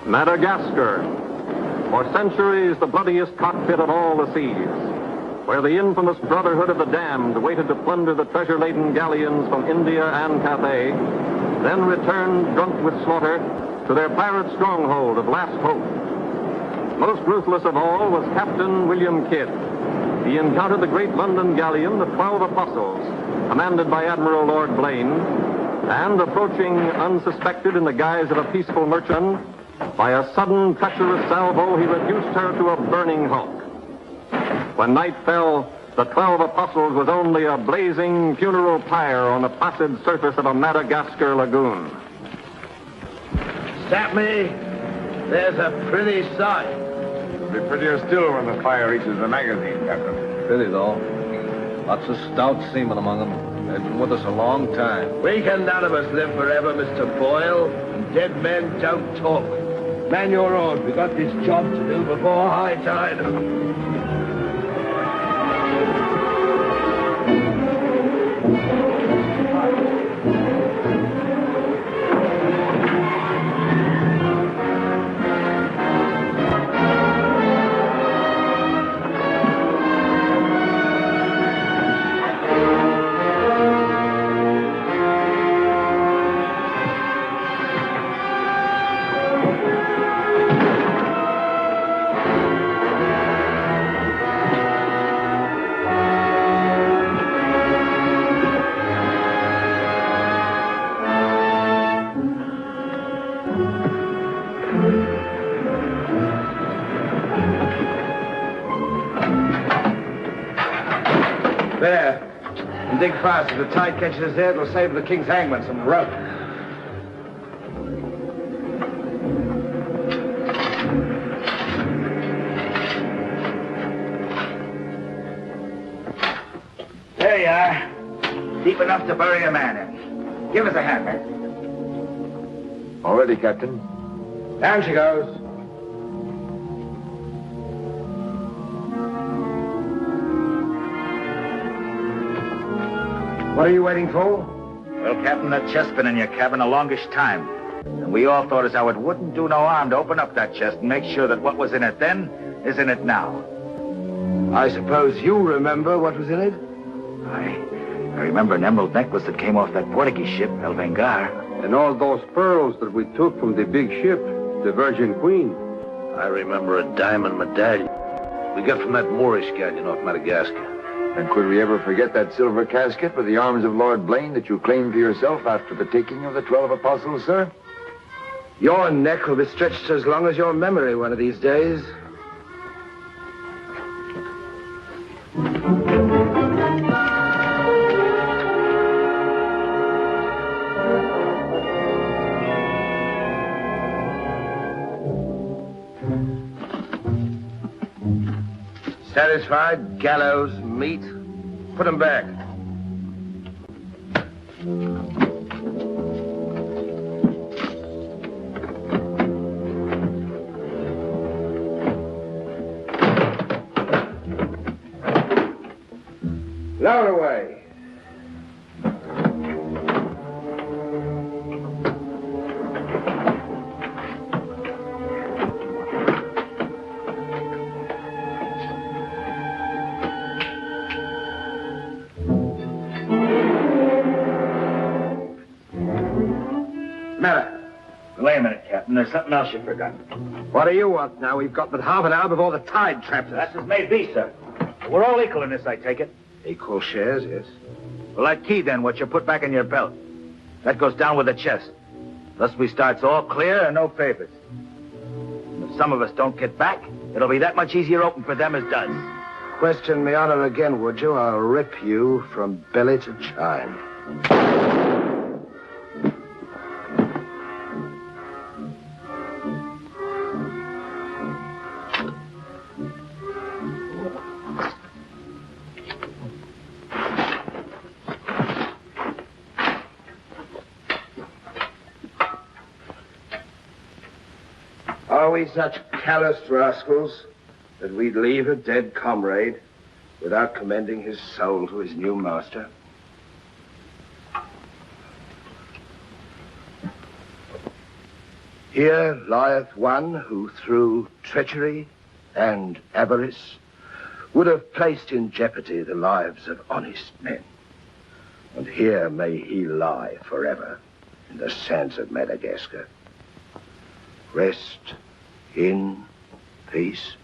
Madagascar. For centuries, the bloodiest cockpit of all the seas, where the infamous Brotherhood of the Damned waited to plunder the treasure-laden galleons from India and Cathay, then returned drunk with slaughter to their pirate stronghold of Last Hope. Most ruthless of all was Captain William Kidd. He encountered the great London galleon, the 12 Apostles, commanded by Admiral Lord Blaine, and approaching unsuspected in the guise of a peaceful merchant, by a sudden treacherous salvo, he reduced her to a burning hulk. When night fell, the 12 Apostles was only a blazing funeral pyre on the placid surface of a Madagascar lagoon. Stop me. There's a pretty sight. It'll be prettier still when the fire reaches the magazine, Captain. Pretty, though. Lots of stout seamen among them. They've been with us a long time. We can none of us live forever, Mr. Boyle. And dead men don't talk. Man your own. We got this job to do before high tide. There. And dig fast. If the tide catches us there, it'll save the king's hangman some rope. There you are. Deep enough to bury a man in. Give us a hand, man. All ready, Captain. Down she goes. What are you waiting for? Well, Captain, that chest's been in your cabin a longish time. And we all thought as how it wouldn't do no harm to open up that chest and make sure that what was in it then is in it now. I suppose you remember what was in it? I remember an emerald necklace that came off that Portuguese ship, El Vengar. And all those pearls that we took from the big ship, the Virgin Queen. I remember a diamond medallion we got from that Moorish galleon off Madagascar. And could we ever forget that silver casket with the arms of Lord Blaine that you claimed for yourself after the taking of the 12 Apostles, sir? Your neck will be stretched as long as your memory one of these days. Satisfied? Gallows, meat. Put them back. Lower away. Wait a minute, Captain. There's something else you forgot. What do you want now? We've got but half an hour before the tide traps us. That's as may be, sir. We're all equal in this, I take it. Equal shares, yes. Well, that key, then, what you put back in your belt, that goes down with the chest. Thus we starts all clear and no favors. And if some of us don't get back, it'll be that much easier open for them as does. Question me honor again, would you? I'll rip you from belly to chine. Are we such calloused rascals that we'd leave a dead comrade without commending his soul to his new master? Here lieth one who through treachery and avarice would have placed in jeopardy the lives of honest men. And here may he lie forever in the sands of Madagascar. Rest in peace.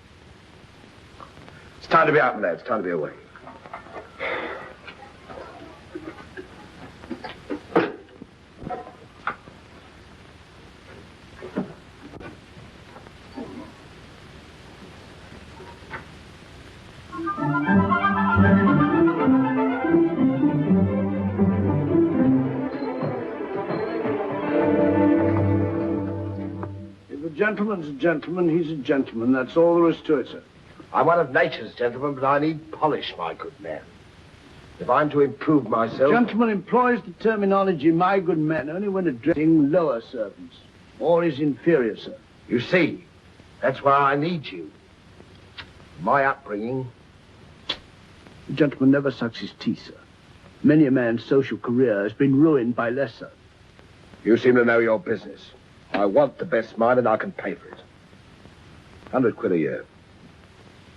It's time to be out, lads. It's time to be away. Gentleman's a gentleman, he's a gentleman. That's all there is to it, sir. I'm one of nature's gentlemen, but I need polish, my good man. If I'm to improve myself... Gentleman employs the terminology, my good man, only when addressing lower servants, or his inferior, sir. You see, that's why I need you. My upbringing... The gentleman never sucks his teeth, sir. Many a man's social career has been ruined by less, sir. You seem to know your business. I want the best mine, and I can pay for it. 100 quid a year.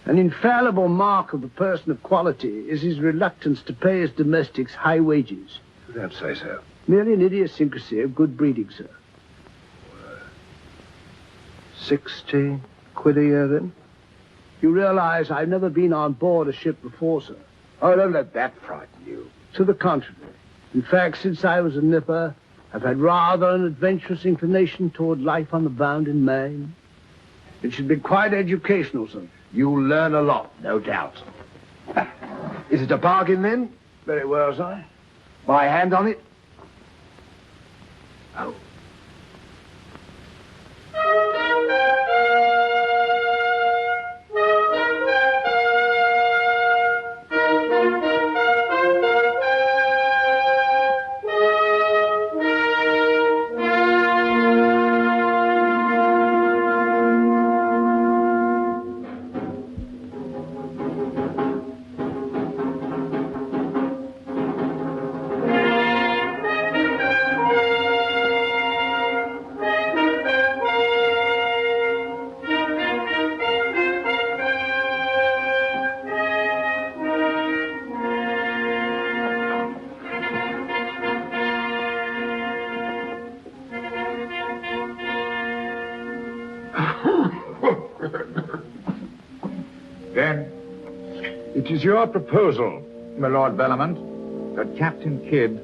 An infallible mark of a person of quality is his reluctance to pay his domestics high wages. You don't say so. Merely an idiosyncrasy of good breeding, sir. 60 quid a year, then? You realize I've never been on board a ship before, sir. Oh, don't let that frighten you. To the contrary. In fact, since I was a nipper, I've had rather an adventurous inclination toward life on the bound in Maine. It should be quite educational, sir. You'll learn a lot, no doubt. Is it a bargain, then? Very well, sir. My hand on it? Oh. Then, it is your proposal, my Lord Bellamont, that Captain Kidd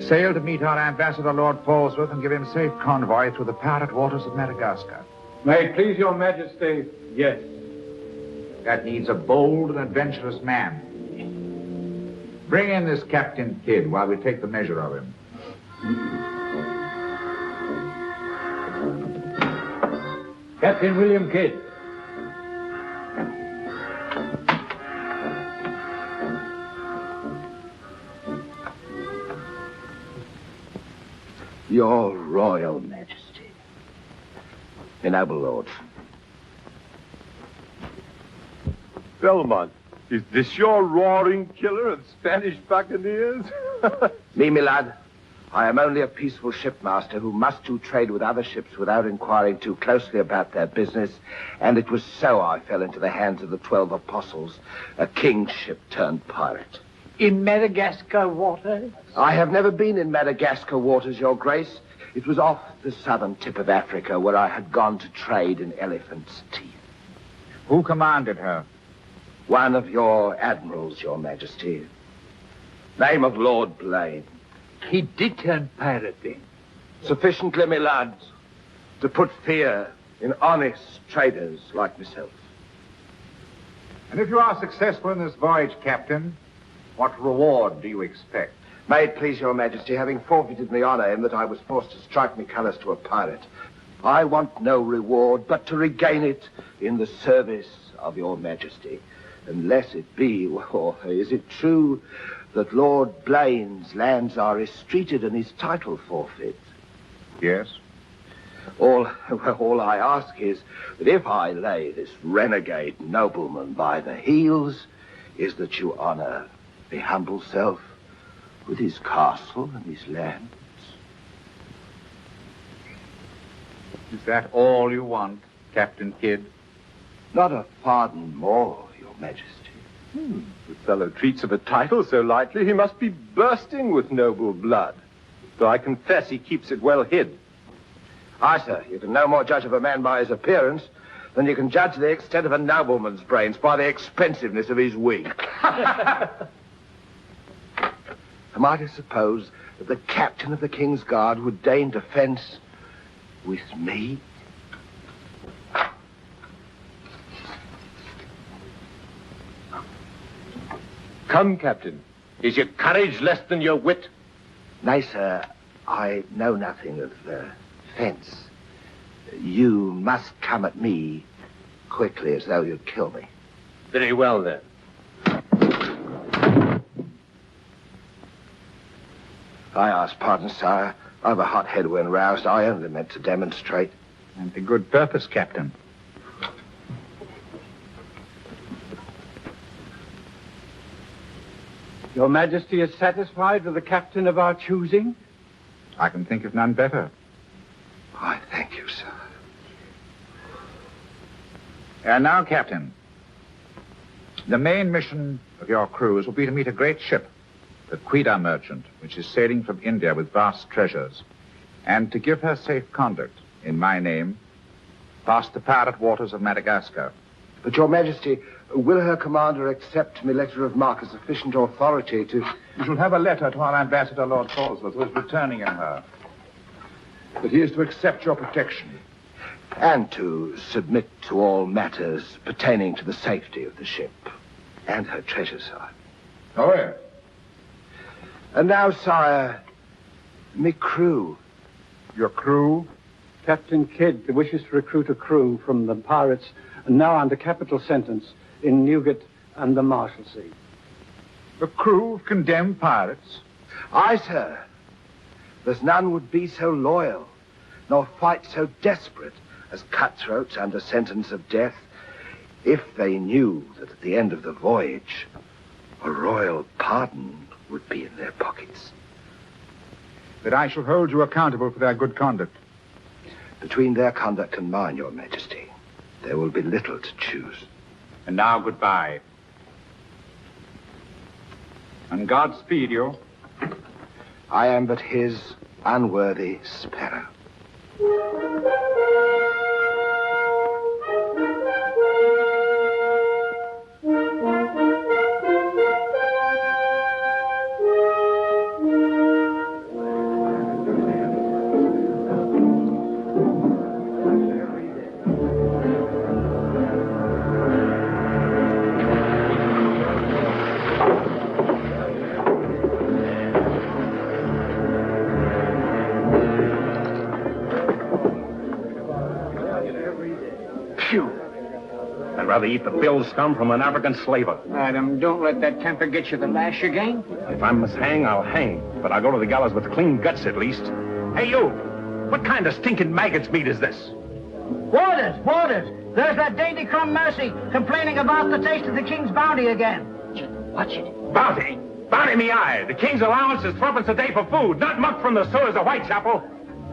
sail to meet our ambassador, Lord Falsworth, and give him safe convoy through the pirate waters of Madagascar. May it please your majesty, yes. That needs a bold and adventurous man. Bring in this Captain Kidd while we take the measure of him. Captain William Kidd. Your Royal Majesty. Ennoble lords. Belmont, is this your roaring killer of Spanish buccaneers? Me, my lad. I am only a peaceful shipmaster who must do trade with other ships without inquiring too closely about their business, and it was so I fell into the hands of the 12 apostles, a king's ship turned pirate. In Madagascar waters? I have never been in Madagascar waters, Your Grace. It was off the southern tip of Africa where I had gone to trade in elephants' teeth. Who commanded her? One of your admirals, Your Majesty. Name of Lord Blaine. He did turn pirate then? Sufficiently, my lads, to put fear in honest traders like myself. And if you are successful in this voyage, Captain, what reward do you expect? May it please Your Majesty, having forfeited my honor in that I was forced to strike me colors to a pirate, I want no reward but to regain it in the service of Your Majesty. Unless it be, or is it true that Lord Blaine's lands are restreated and his title forfeit? Yes. All I ask is that if I lay this renegade nobleman by the heels, is that you honor the humble self with his castle and his lands. Is that all you want, Captain Kidd? Not a pardon more, Your Majesty. The fellow treats of a title so lightly, he must be bursting with noble blood. Though I confess he keeps it well hid. Aye, sir, you can no more judge of a man by his appearance than you can judge the extent of a nobleman's brains by the expensiveness of his wig. Am I to suppose that the captain of the King's Guard would deign defense with me? Come, Captain. Is your courage less than your wit? Nay, sir, I know nothing of fence. You must come at me quickly as though you'd kill me. Very well, then. I ask pardon, sire. I've a hot head when roused. I only meant to demonstrate. And to good purpose, Captain. Your Majesty is satisfied with the captain of our choosing? I can think of none better. I thank you, sir. And now, Captain, the main mission of your cruise will be to meet a great ship, the Quida merchant, which is sailing from India with vast treasures, and to give her safe conduct, in my name, past the pirate waters of Madagascar. But, Your Majesty, will her commander accept my letter of marque as sufficient authority to... You shall have a letter to our ambassador, Lord Falsworth, who is returning in her. That he is to accept your protection. And to submit to all matters pertaining to the safety of the ship and her treasure, sire. Oh, yes. And now, sire, me crew. Your crew? Captain Kidd wishes to recruit a crew from the pirates now under capital sentence in Newgate and the Marshalsea. A crew of condemned pirates? Aye, sir. There's none would be so loyal, nor fight so desperate as cutthroats under sentence of death, if they knew that at the end of the voyage, a royal pardon would be in their pockets. That I shall hold you accountable for their good conduct. Between their conduct and mine, Your Majesty, there will be little to choose. And now, goodbye. And God speed you. I am but his unworthy sparrow. Rather eat the bill scum from an African slaver. Madam, don't let that temper get you the lash again. If I must hang, I'll hang. But I'll go to the gallows with clean guts at least. Hey, you! What kind of stinking maggot's meat is this? Waters! There's that dainty crumb Mercy complaining about the taste of the king's bounty again. Watch it. Bounty? Bounty me eye. The king's allowance is 12 a day for food, not muck from the sewers of Whitechapel.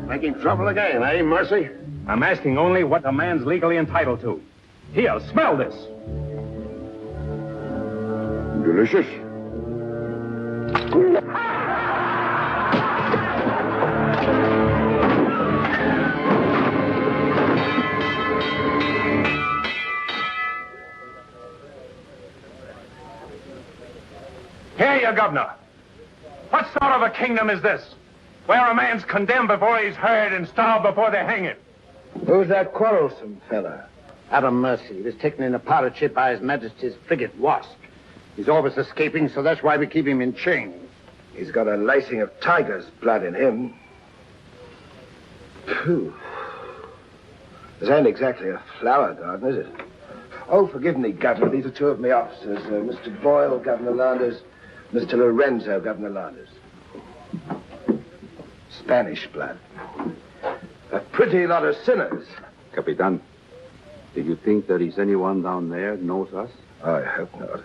Making trouble again, eh, Mercy? I'm asking only what a man's legally entitled to. Here, smell this. Delicious. Here, you governor. What sort of a kingdom is this? Where a man's condemned before he's heard and starved before they hang him. Who's that quarrelsome fella? Adam Mercy. He was taken in a pirate ship by His Majesty's frigate Wasp. He's always escaping, so that's why we keep him in chains. He's got a lacing of tiger's blood in him. Phew. This ain't exactly a flower garden, is it? Oh, forgive me, Governor. These are two of my officers. Mr. Boyle, Governor Landers. Mr. Lorenzo, Governor Landers. Spanish blood. A pretty lot of sinners. Capitan, do you think there is anyone down there who knows us? I hope not.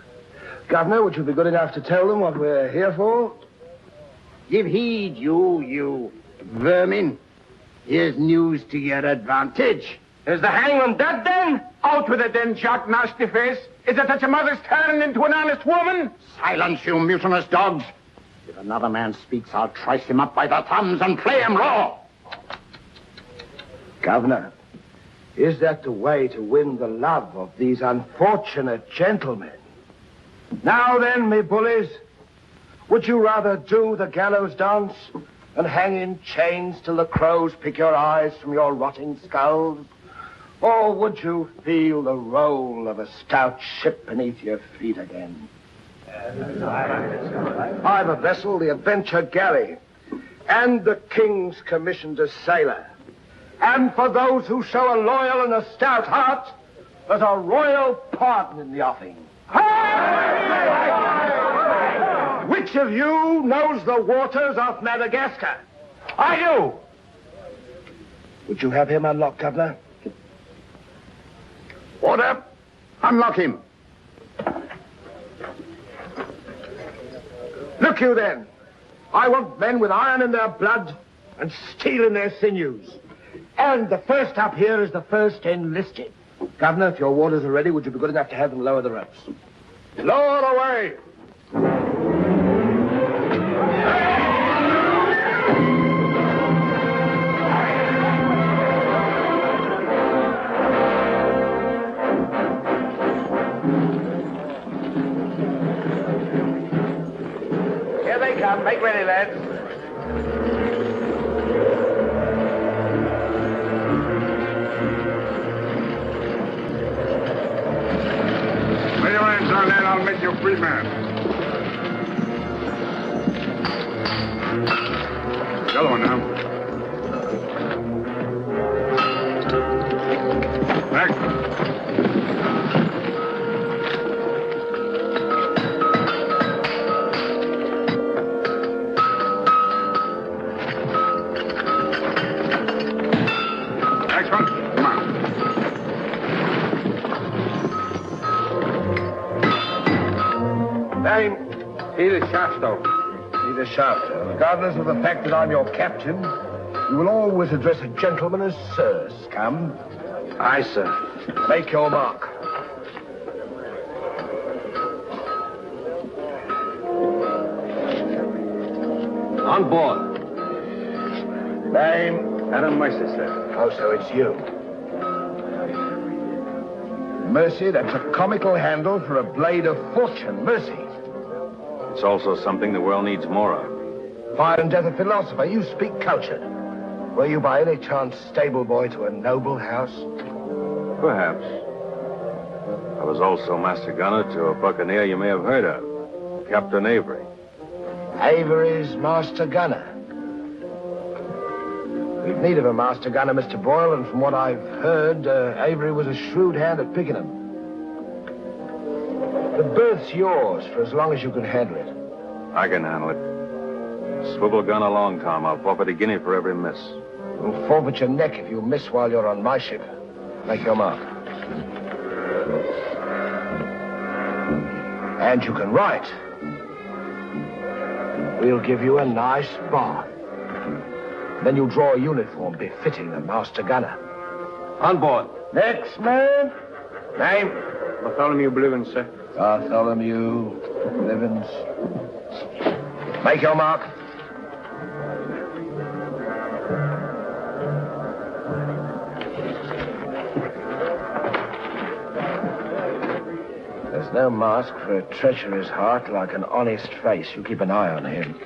Governor, would you be good enough to tell them what we're here for? Give heed, you vermin. Here's news to your advantage. Is the hangman dead, then? Out with it, then, Jock Nasty Face. Is it that your mother's turned into an honest woman? Silence, you mutinous dogs. If another man speaks, I'll trice him up by the thumbs and play him raw. Governor, is that the way to win the love of these unfortunate gentlemen? Now then, me bullies, would you rather do the gallows dance and hang in chains till the crows pick your eyes from your rotting skulls? Or would you feel the roll of a stout ship beneath your feet again? I've a vessel, the Adventure Galley, and the King's commissioned a sailor. And for those who show a loyal and a stout heart, there's a royal pardon in the offing. Which of you knows the waters of Madagascar? I do. Would you have him unlocked, Governor? Order. Unlock him. Look you then. I want men with iron in their blood and steel in their sinews. And the first up here is the first enlisted. Governor, if your warders are ready, would you be good enough to have them lower the ropes? Lower away! Here they come. Make ready, lads. Lay your hands on that, I'll make you a free man. The other one now. Back. Next one. Come on. Name? Peter Shafto. Peter Shafto. Regardless of the fact that I'm your captain, you will always address a gentleman as Sir, Scum. Aye, sir. Make your mark. On board. Name? Adam Mercy, sir. Oh, so it's you. Mercy, that's a comical handle for a blade of fortune. Mercy. It's also something the world needs more of. Fire and death a philosopher. You speak culture. Were you by any chance stable boy to a noble house? Perhaps. I was also master gunner to a buccaneer you may have heard of, Captain Avery. Avery's master gunner. We've need of a master gunner, Mr. Boyle, and from what I've heard, Avery was a shrewd hand at picking them. The berth's yours for as long as you can handle it. I can handle it. Swivel gun along, Tom. I'll forfeit a guinea for every miss. You'll forfeit your neck if you miss while you're on my ship. Make your mark. And you can write. We'll give you a nice bath. Then you'll draw a uniform befitting a master gunner. On board. Next man. Name? Bartholomew Blivens, sir. Bartholomew Blivens. Make your mark. There's no mask for a treacherous heart like an honest face. You keep an eye on him.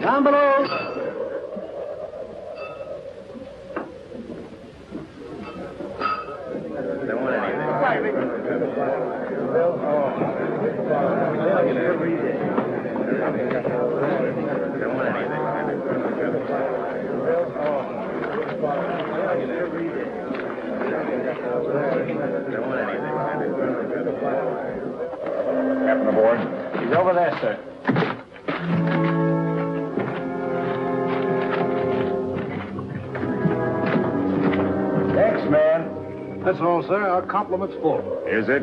Down below. Captain aboard. He's over there, sir. Next man. That's all, sir. Our compliment's full. Is it?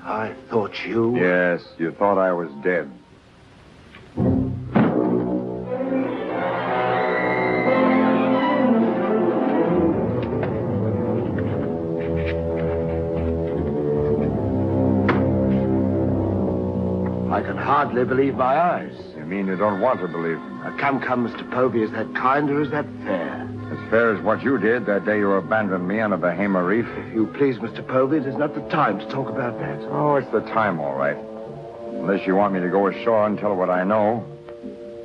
I thought you... Yes, you thought I was dead. I can hardly believe my eyes. You mean you don't want to believe them? Come, Mr. Povey, is that kind or is that fair? As fair as what you did that day you abandoned me on the Bahama Reef. If you please, Mr. Povey, it is not the time to talk about that. Oh, it's the time, all right. Unless you want me to go ashore and tell what I know.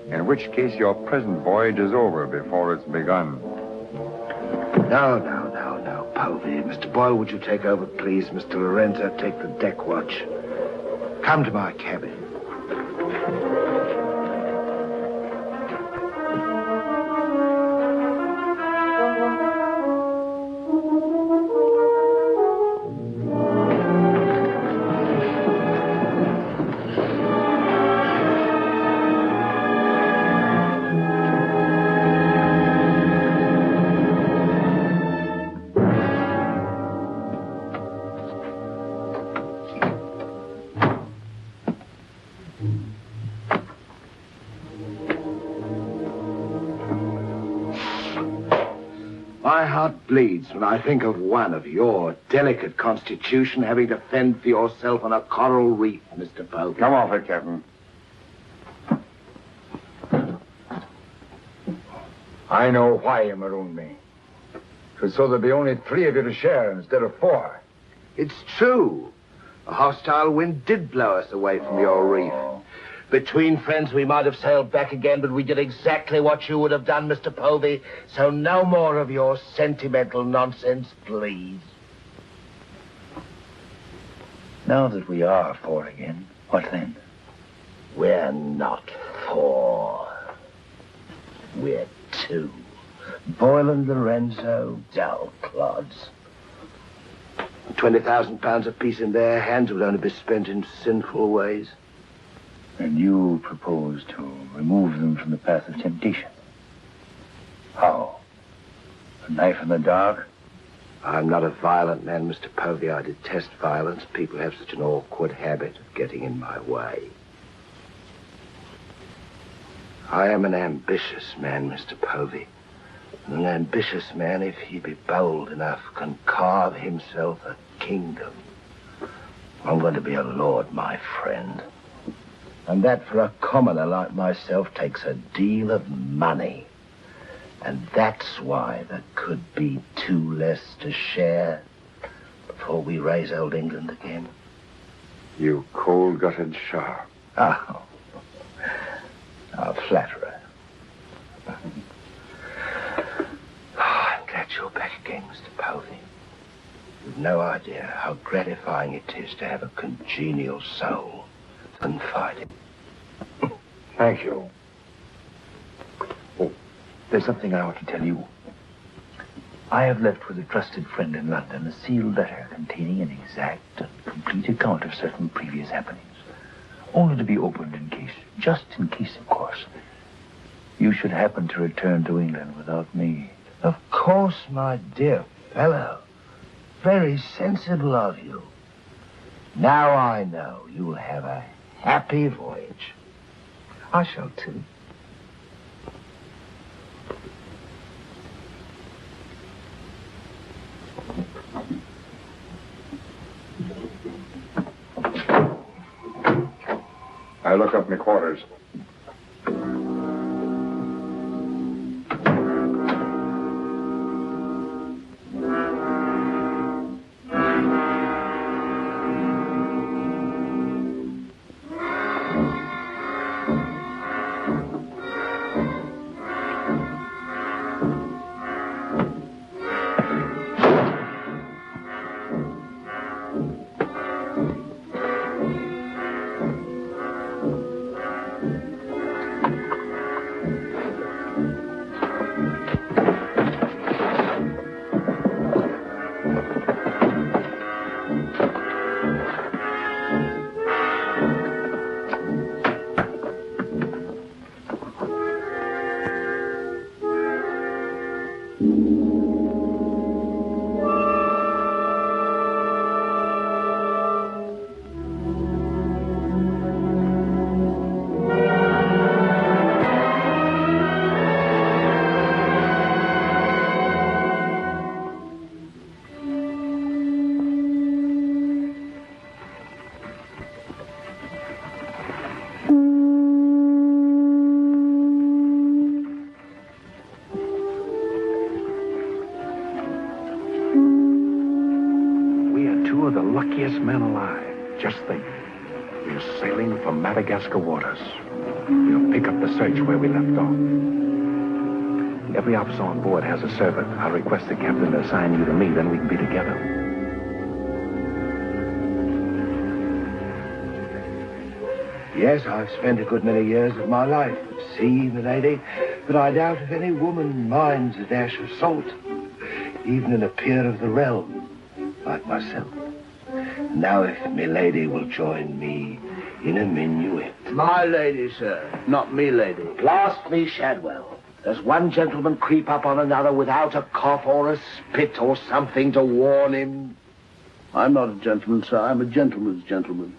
In which case your present voyage is over before it's begun. No, Povey. Mr. Boyle, would you take over, please? Mr. Lorenzo, take the deck watch. Come to my cabin. My heart bleeds when I think of one of your delicate constitution having to fend for yourself on a coral reef, Mr. Povey. Come off it, Captain. I know why you marooned me. It was so there'd be only 3 of you to share instead of 4. It's true. A hostile wind did blow us away from your reef. Between friends, we might have sailed back again, but we did exactly what you would have done, Mr. Povey. So no more of your sentimental nonsense, please. Now that we are 4 again, what then? We're not 4. We're 2. Boyle and Lorenzo, dull clods. 20,000 apiece in their hands would only be spent in sinful ways. And you propose to remove them from the path of temptation. How? A knife in the dark? I'm not a violent man, Mr. Povey. I detest violence. People have such an awkward habit of getting in my way. I am an ambitious man, Mr. Povey. And an ambitious man, if he be bold enough, can carve himself a kingdom. I'm going to be a lord, my friend. And that for a commoner like myself takes a deal of money. And that's why there could be 2 less to share before we raise old England again. You cold-gutted Shah. Oh, a flatterer. I'm glad you're back again, Mr. Povey. You've no idea how gratifying it is to have a congenial soul to confide in. Thank you. Oh, there's something I want to tell you. I have left with a trusted friend in London a sealed letter containing an exact and complete account of certain previous happenings, only to be opened in case, just in case, of course, you should happen to return to England without me. Of course, my dear fellow. Very sensible of you. Now I know you'll have a happy voyage. I shall too. I look up my quarters. We're sailing for Madagascar waters. We'll pick up the search where we left off. Every officer on board has a servant. I'll request the captain to assign you to me, then we can be together. Yes, I've spent a good many years of my life at sea, milady, but I doubt if any woman minds a dash of salt, even in a peer of the realm, like myself. Now, if milady will join me in a minuet. My lady, sir, not me lady. Blast me, Shadwell. Does one gentleman creep up on another without a cough or a spit or something to warn him? I'm not a gentleman, sir. I'm a gentleman's gentleman.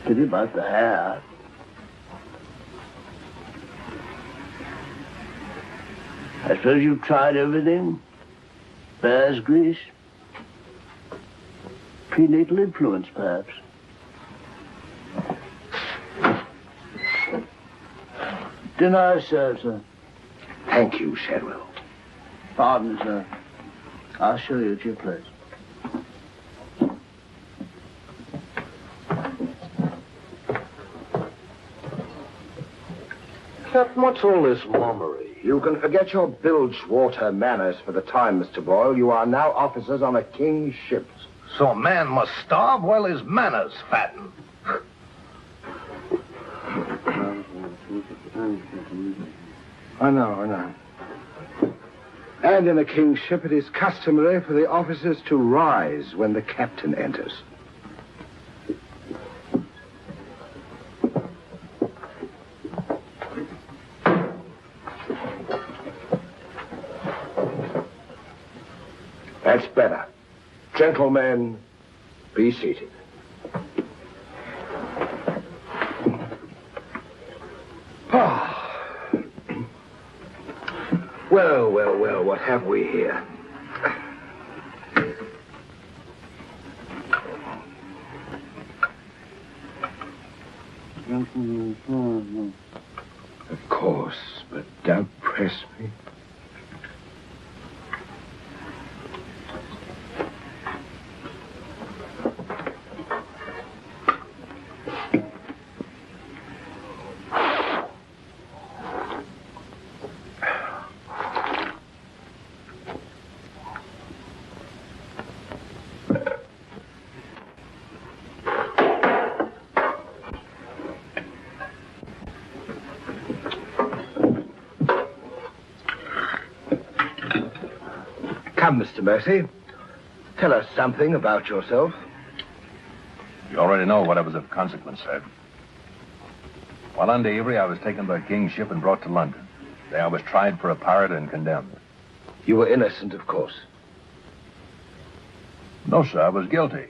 Pity about the hair. I suppose you've tried everything? Bear's grease? Prenatal influence, perhaps? Dinner served, sir. Thank you, Shadwell. Pardon, sir. I'll show you at your place. Captain, what's all this mummery? You can forget your bilge-water manners for the time, Mr. Boyle. You are now officers on a king's ship. So a man must starve while his manners fatten. I know. And in a king's ship, it is customary for the officers to rise when the captain enters. That's better. Gentlemen, be seated. Well, what have we here? Of course, but don't press me. Come, Mr. Mercy. Tell us something about yourself. You already know what was of consequence, sir. While under Avery, I was taken by a king's ship and brought to London. There I was tried for a pirate and condemned. You were innocent, of course. No, sir, I was guilty.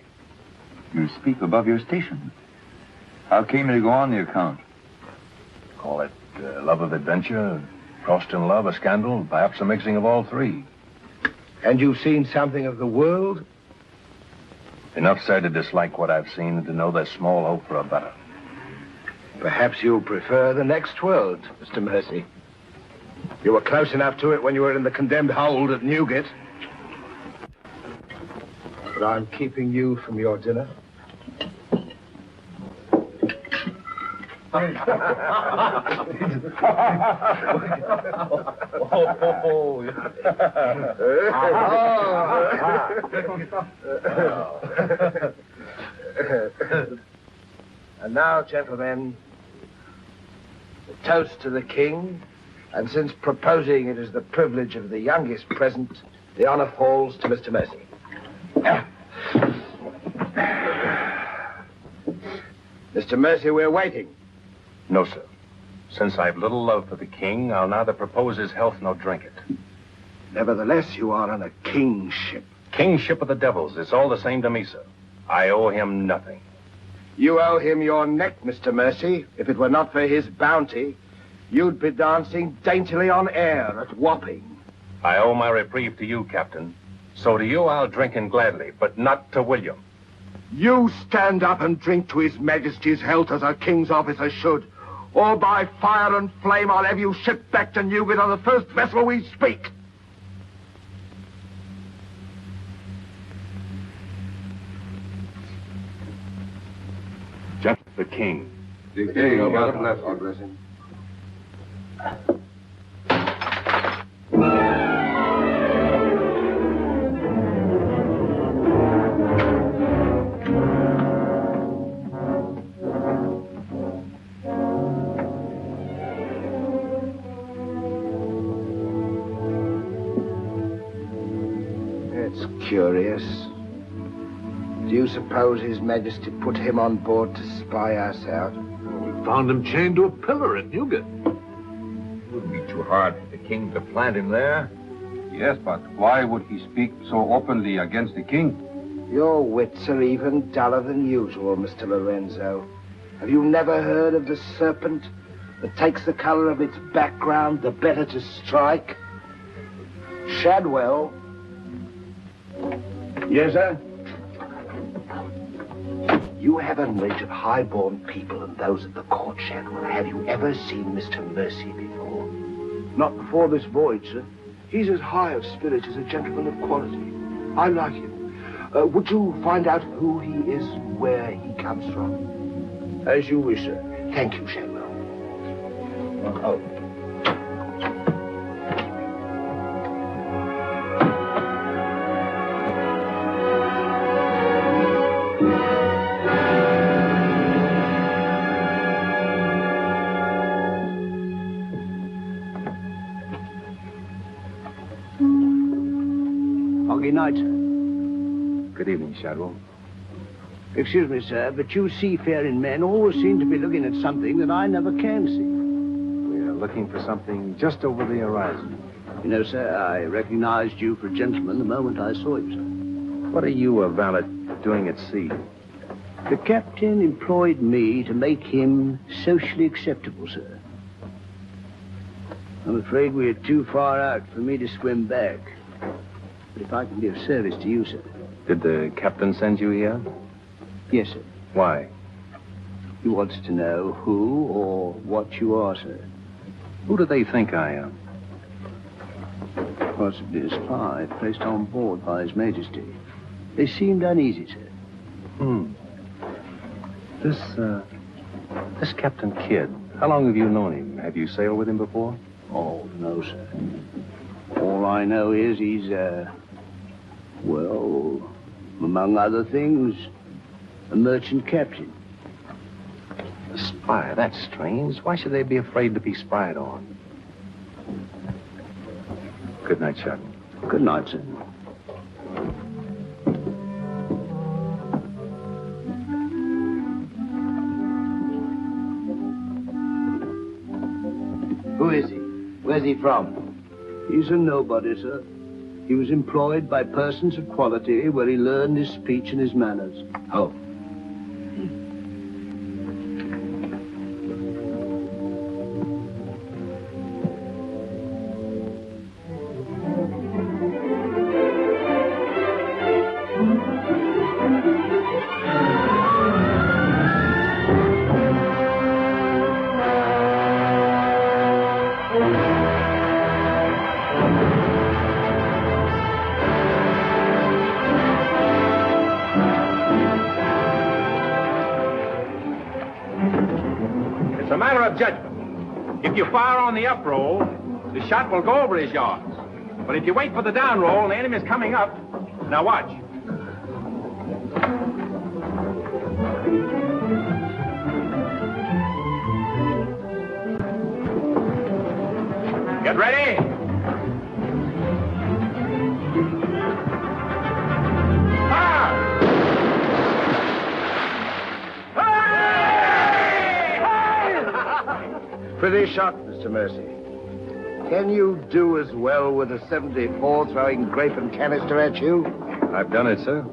You speak above your station. How came you to go on the account? Call it love of adventure, crossed in love, a scandal, perhaps a mixing of all three. And you've seen something of the world? Enough, sir, to dislike what I've seen and to know there's small hope for a better. Perhaps you'll prefer the next world, Mr. Mercy. You were close enough to it when you were in the condemned hold at Newgate. But I'm keeping you from your dinner. And now, gentlemen, the toast to the king, and since proposing it is the privilege of the youngest present, the honor falls to Mr. Mercy. Mr. Mercy, we're waiting. No, sir. Since I've little love for the king, I'll neither propose his health nor drink it. Nevertheless, you are on a king's ship. Kingship of the devils. It's all the same to me, sir. I owe him nothing. You owe him your neck, Mr. Mercy. If it were not for his bounty, you'd be dancing daintily on air at Wapping. I owe my reprieve to you, Captain. So to you I'll drink in gladly, but not to William. You stand up and drink to His Majesty's health as a king's officer should, or by fire and flame I'll have you shipped back to Newgate on the first vessel we speak. Just the king. There you go, brother. God bless him. It's curious. Do you suppose His Majesty put him on board to spy us out? We found him chained to a pillar at Newgate. It wouldn't be too hard for the king to plant him there. Yes, but why would he speak so openly against the king? Your wits are even duller than usual, Mr. Lorenzo. Have you never heard of the serpent that takes the color of its background the better to strike? Shadwell. Yes, sir? You have a knowledge of high-born people and those at the court, Shadwell. Have you ever seen Mr. Mercy before? Not before this voyage, sir. He's as high of spirit as a gentleman of quality. I like him. Would you find out who he is, where he comes from? As you wish, sir. Thank you, Shadwell. Oh. Foggy night, sir. Good evening, Shadwell. Excuse me, sir, but you seafaring men always seem to be looking at something that I never can see. We are looking for something just over the horizon. You know, sir, I recognized you for a gentleman the moment I saw you, sir. What are you, a valet, doing at sea? The captain employed me to make him socially acceptable, sir. I'm afraid we are too far out for me to swim back. But if I can be of service to you, sir. Did the captain send you here? Yes, sir. Why? He wants to know who or what you are, sir. Who do they think I am? Possibly a spy placed on board by His Majesty. They seemed uneasy, sir. This Captain Kidd, how long have you known him? Have you sailed with him before? Oh, no, sir. All I know is he's, well, among other things, a merchant captain. A spy? That's strange. Why should they be afraid to be spied on? Good night, Shadwell. Good night, sir. Who is he? Where's he from? He's a nobody, sir. He was employed by persons of quality where he learned his speech and his manners. Oh. It's a matter of judgment. If you fire on the up roll, the shot will go over his yards. But if you wait for the down roll and the enemy's coming up, now watch. Get ready. Fire! Pretty shot, Mr. Mercy. Can you do as well with a 74 throwing grape and canister at you? I've done it, sir.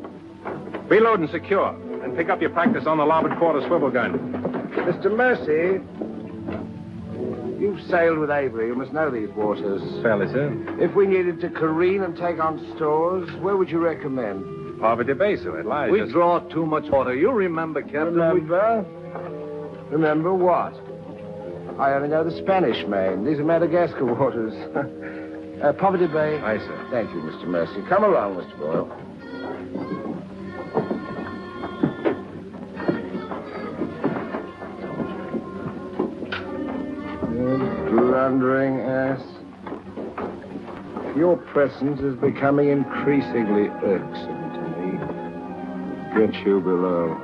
Reload and secure. And pick up your practice on the larboard quarter swivel gun. Mr. Mercy, you've sailed with Avery. You must know these waters. Fairly, sir. If we needed to careen and take on stores, where would you recommend? Poverty Bay, sir. It lies. We draw too much water. You remember, Captain. Remember? Remember what? I only know the Spanish Main. These are Madagascar waters. Poverty Bay. Aye, sir. Thank you, Mr. Mercy. Come along, Mr. Boyle. Your presence is becoming increasingly irksome to me. Get you below.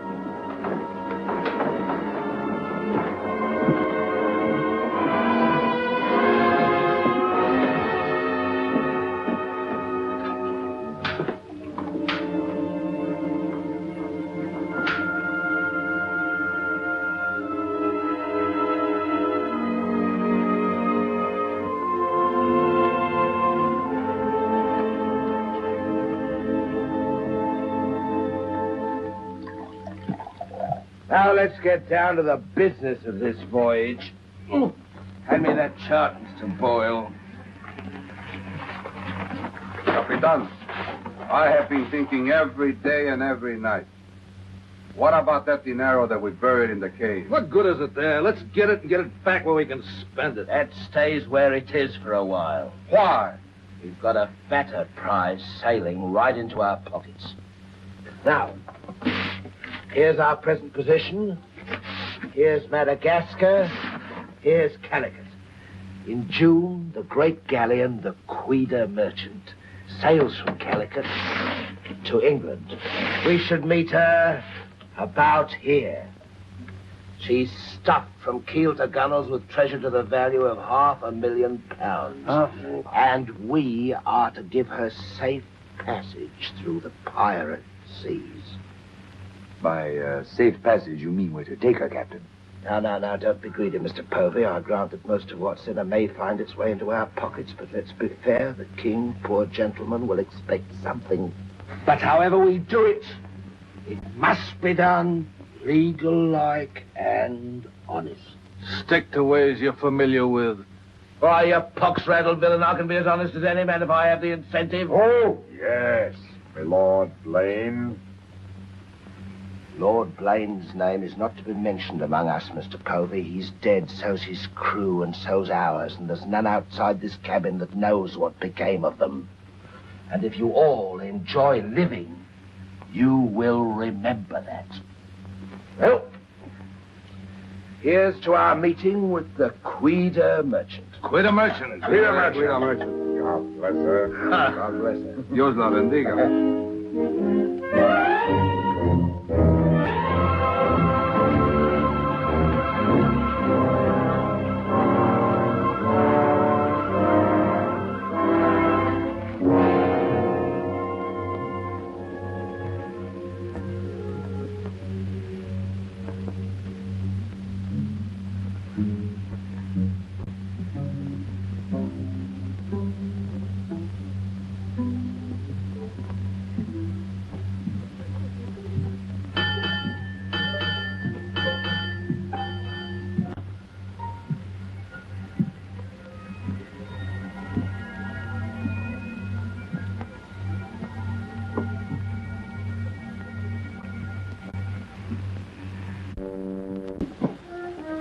Now let's get down to the business of this voyage. Hand me that chart, Mr. Boyle. Capitan, I have been thinking every day and every night. What about that dinero that we buried in the cave? What good is it there? Let's get it and get it back where we can spend it. That stays where it is for a while. Why? We've got a fatter prize sailing right into our pockets. Now, here's our present position. Here's Madagascar. Here's Calicut. In June, the great galleon, the Queen Merchant, sails from Calicut to England. We should meet her about here. She's stuffed from keel to gunwales with treasure to the value of £500,000. And we are to give her safe passage through the pirate seas. By safe passage, you mean we're to take her, Captain? Now, don't be greedy, Mr. Povey. I grant that most of what's in her may find its way into our pockets, but let's be fair. The king, poor gentleman, will expect something. But however we do it, it must be done legal-like and honest. Stick to ways you're familiar with. Why, you pox-rattled villain, I can be as honest as any man if I have the incentive. Oh, yes, my Lord Blaine. Lord Blaine's name is not to be mentioned among us, Mr. Povey. He's dead, so's his crew, and so's ours, and there's none outside this cabin that knows what became of them. And if you all enjoy living, you will remember that. Well, here's to our meeting with the Queen Merchant. Queen Merchant. Queen Merchant. God bless her. God bless her. Dios la bendiga.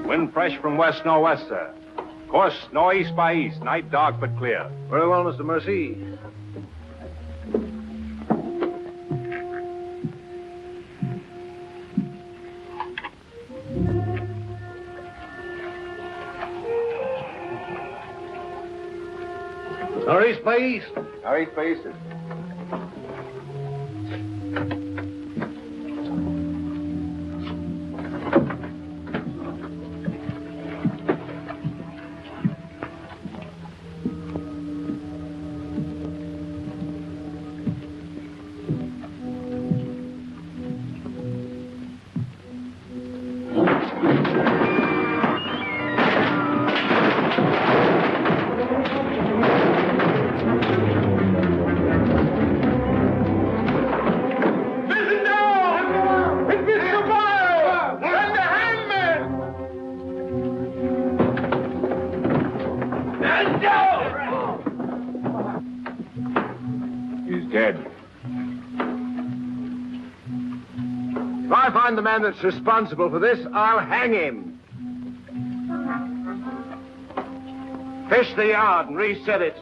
Wind fresh from west-northwest, sir. Course northeast by east. Night dark but clear. Very well, Mr. Mercy. Northeast by east. Northeast by east. If I find the man that's responsible for this, I'll hang him. Fish the yard and reset it.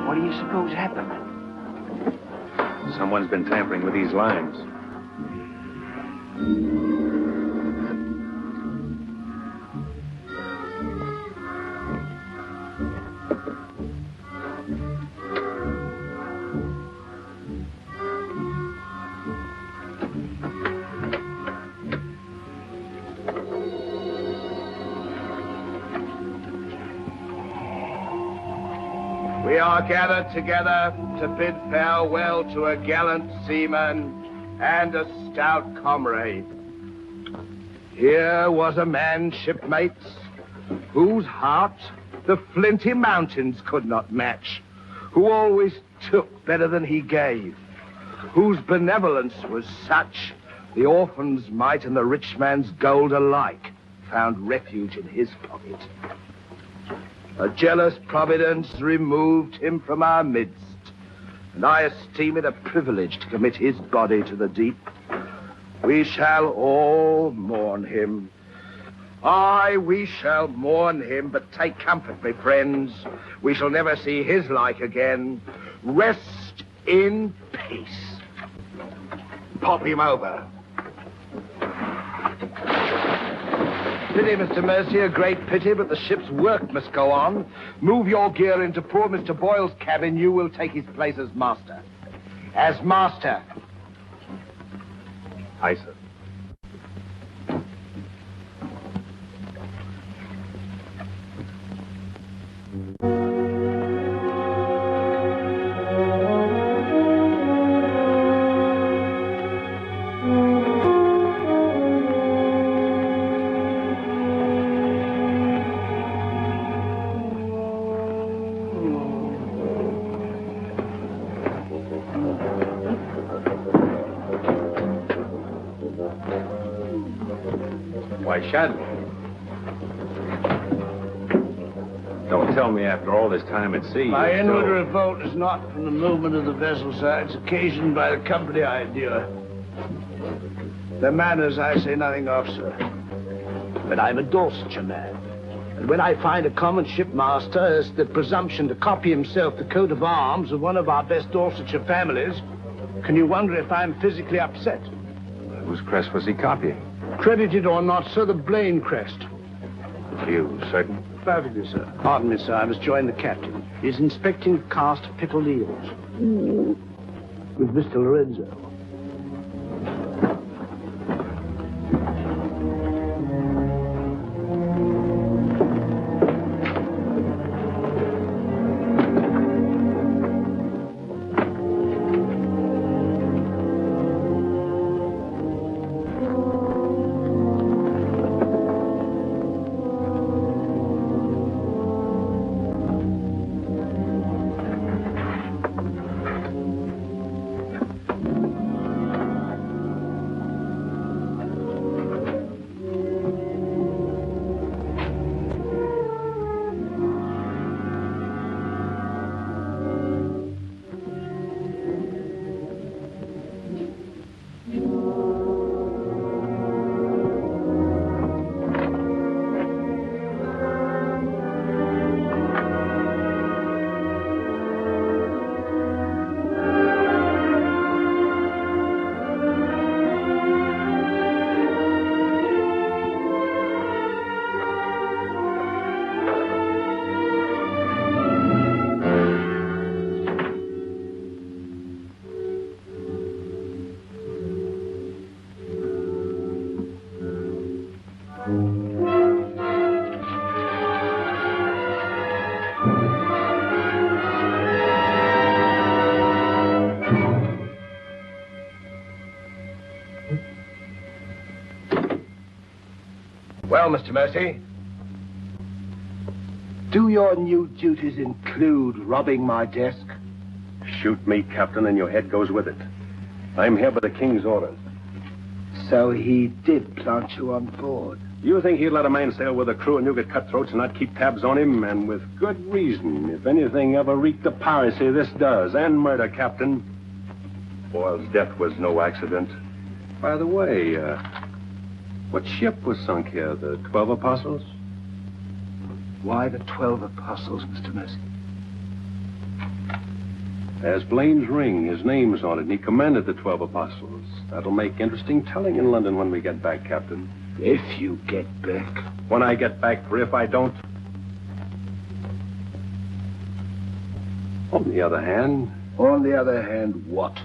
What do you suppose happened? Someone's been tampering with these lines. We are gathered together to bid farewell to a gallant seaman and a stout comrade. Here was a man, shipmates, whose heart the flinty mountains could not match, who always took better than he gave, whose benevolence was such the orphan's mite and the rich man's gold alike found refuge in his pocket. A jealous providence removed him from our midst, and I esteem it a privilege to commit his body to the deep. We shall all mourn him. Aye, we shall mourn him, but take comfort, my friends. We shall never see his like again. Rest in peace. Pop him over. Pity, Mr. Mercy, a great pity, but the ship's work must go on. Move your gear into poor Mr. Boyle's cabin. You will take his place as master. As master. Aye, sir. Why, Shad. Don't tell me after all this time at sea. My inward revolt is not from the movement of the vessel, sir. It's occasioned by the company I endure. Their manners I say nothing of, sir. But I'm a Dorsetshire man. And when I find a common shipmaster has the presumption to copy himself the coat of arms of one of our best Dorsetshire families, can you wonder if I'm physically upset? Whose crest was he copying? Credited or not, sir, the Blaine crest. You certain? Perfectly, sir. Pardon me, sir. I must join the captain. He's inspecting the cast of pickled eels. With Mr. Lorenzo. Well, Mr. Mercy, do your new duties include robbing my desk? Shoot me, Captain, and your head goes with it. I'm here by the King's orders. So he did plant you on board? You think he'd let a man sail with a crew and you get cutthroats and not keep tabs on him? And with good reason. If anything ever reeked of piracy, this does. And murder, Captain. Boyle's death was no accident. By the way, what ship was sunk here? The 12 Apostles? Why the 12 Apostles, Mr. Mercy? There's Blaine's ring. His name's on it, and he commanded the 12 Apostles. That'll make interesting telling in London when we get back, Captain. If you get back. When I get back, for if I don't. On the other hand... On the other hand, what?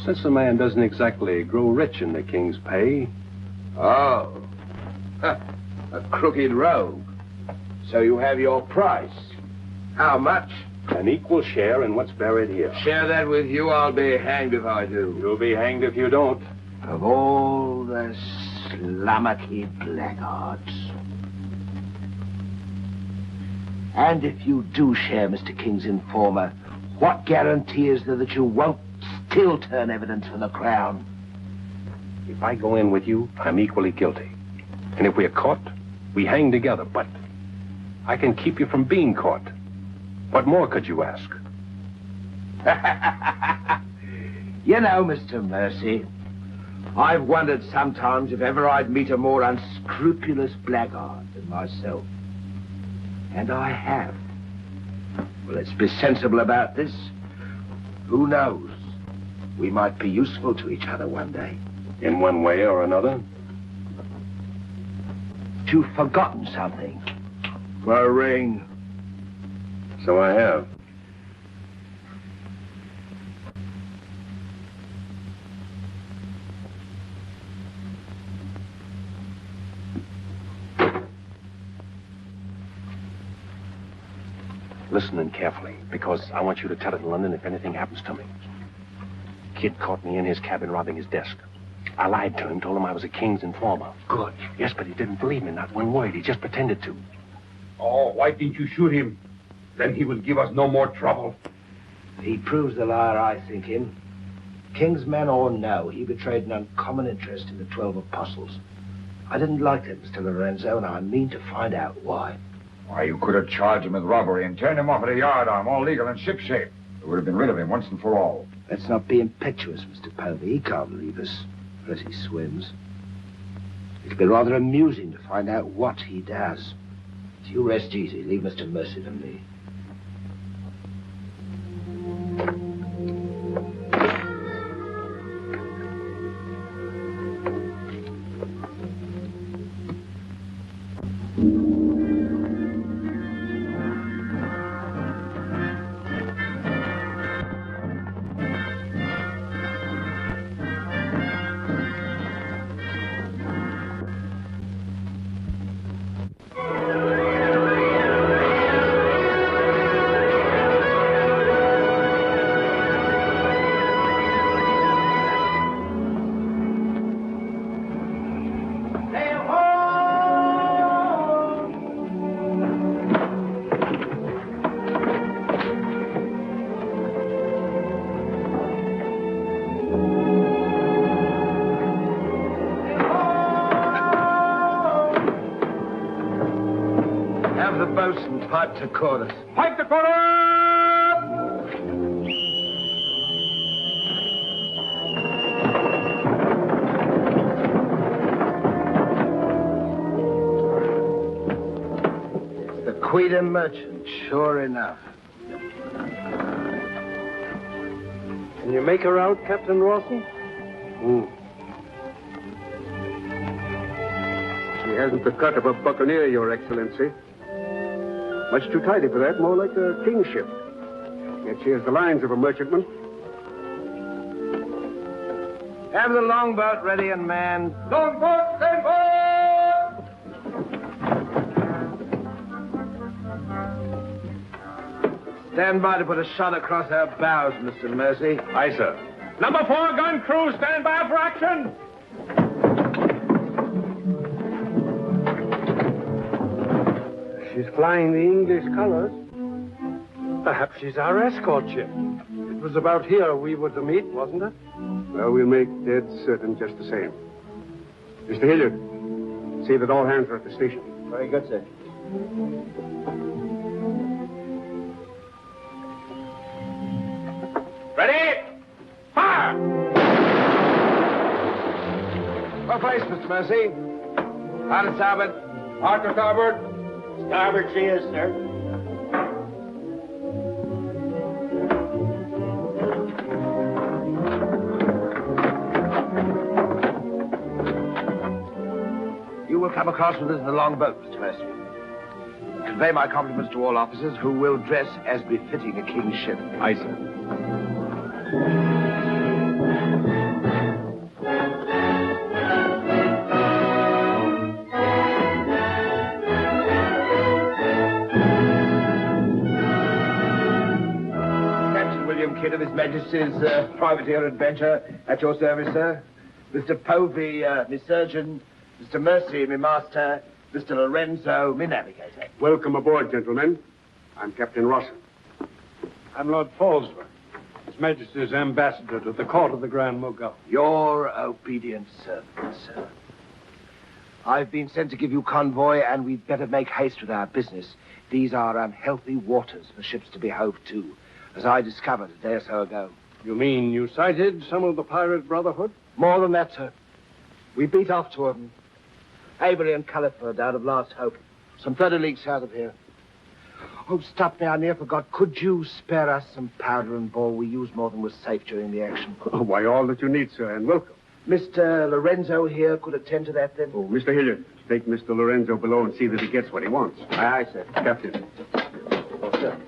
Since a man doesn't exactly grow rich in the King's pay... Oh. A crooked rogue. So you have your price. How much? An equal share in what's buried here. Share that with you, I'll be hanged if I do. You'll be hanged if you don't. Of all the slummocky blackguards. And if you do share Mr. King's informer, what guarantee is there that you won't still turn evidence for the Crown? If I go in with you, I'm equally guilty. And if we're caught, we hang together. But I can keep you from being caught. What more could you ask? You know, Mr. Mercy, I've wondered sometimes if ever I'd meet a more unscrupulous blackguard than myself. And I have. Well, let's be sensible about this. Who knows? We might be useful to each other one day. In one way or another? You've forgotten something. For a ring. So I have. Listen in carefully, because I want you to tell it in London if anything happens to me. Kid caught me in his cabin robbing his desk. I lied to him, told him I was a King's informer. Good. Yes, but he didn't believe me, not one word. He just pretended to. Oh, why didn't you shoot him? Then he will give us no more trouble. He proves the liar I think him. King's men or no, he betrayed an uncommon interest in the 12 Apostles. I didn't like that, Mr. Lorenzo, and I mean to find out why. Why, you could have charged him with robbery and turned him off at a yardarm, all legal and shipshape. We would have been rid of him once and for all. Let's not be impetuous, Mr. Povey. He can't leave us unless he swims. It'll be rather amusing to find out what he does. So you rest easy. Leave Mr. Mercy to me. Pipe to quarters. Pipe to quarters! The Queen merchant, sure enough. Can you make her out, Captain Rawson? She hasn't the cut of a buccaneer, Your Excellency. Much too tidy for that, more like a kingship. Yet she has the lines of a merchantman. Have the longboat ready and manned. Longboat, stand by! Stand by to put a shot across her bows, Mr. Mercy. Aye, sir. Number 4 gun crew, stand by for action! She's flying the English colors. Perhaps she's our escort ship. It was about here we were to meet, wasn't it? Well, we'll make dead certain just the same. Mr. Hilliard, see that all hands are at the station. Very good, sir. Ready? Fire! Well placed, Mr. Mercy. Hard to starboard. Hard to starboard. Starboard she is, sir. You will come across with us in the longboat, Mr. Mercy. Convey my compliments to all officers who will dress as befitting a king's ship. Aye, sir. Kidd of His Majesty's privateer Adventure, at your service, sir. Mr. Povey, me surgeon. Mr. Mercy, me master. Mr. Lorenzo, me navigator. Welcome aboard, gentlemen. I'm Captain Rawson. I'm Lord Falsworth, His Majesty's ambassador to the court of the Grand Mogul. Your obedient servant, sir. I've been sent to give you convoy, and we'd better make haste with our business. These are unhealthy waters for ships to be hove to, as I discovered a day or so ago. You mean you sighted some of the pirate brotherhood? More than that, sir. We beat off two of them. Avery and Culliford out of Last Hope, some 30 leagues south of here. Oh, stop me, I near forgot. Could you spare us some powder and ball? We used more than was safe during the action. Oh, why, all that you need, sir, and welcome. Mr. Lorenzo here could attend to that, then? Oh, Mr. Hilliard, take Mr. Lorenzo below and see that he gets what he wants. Aye, sir. Captain. Oh, sir.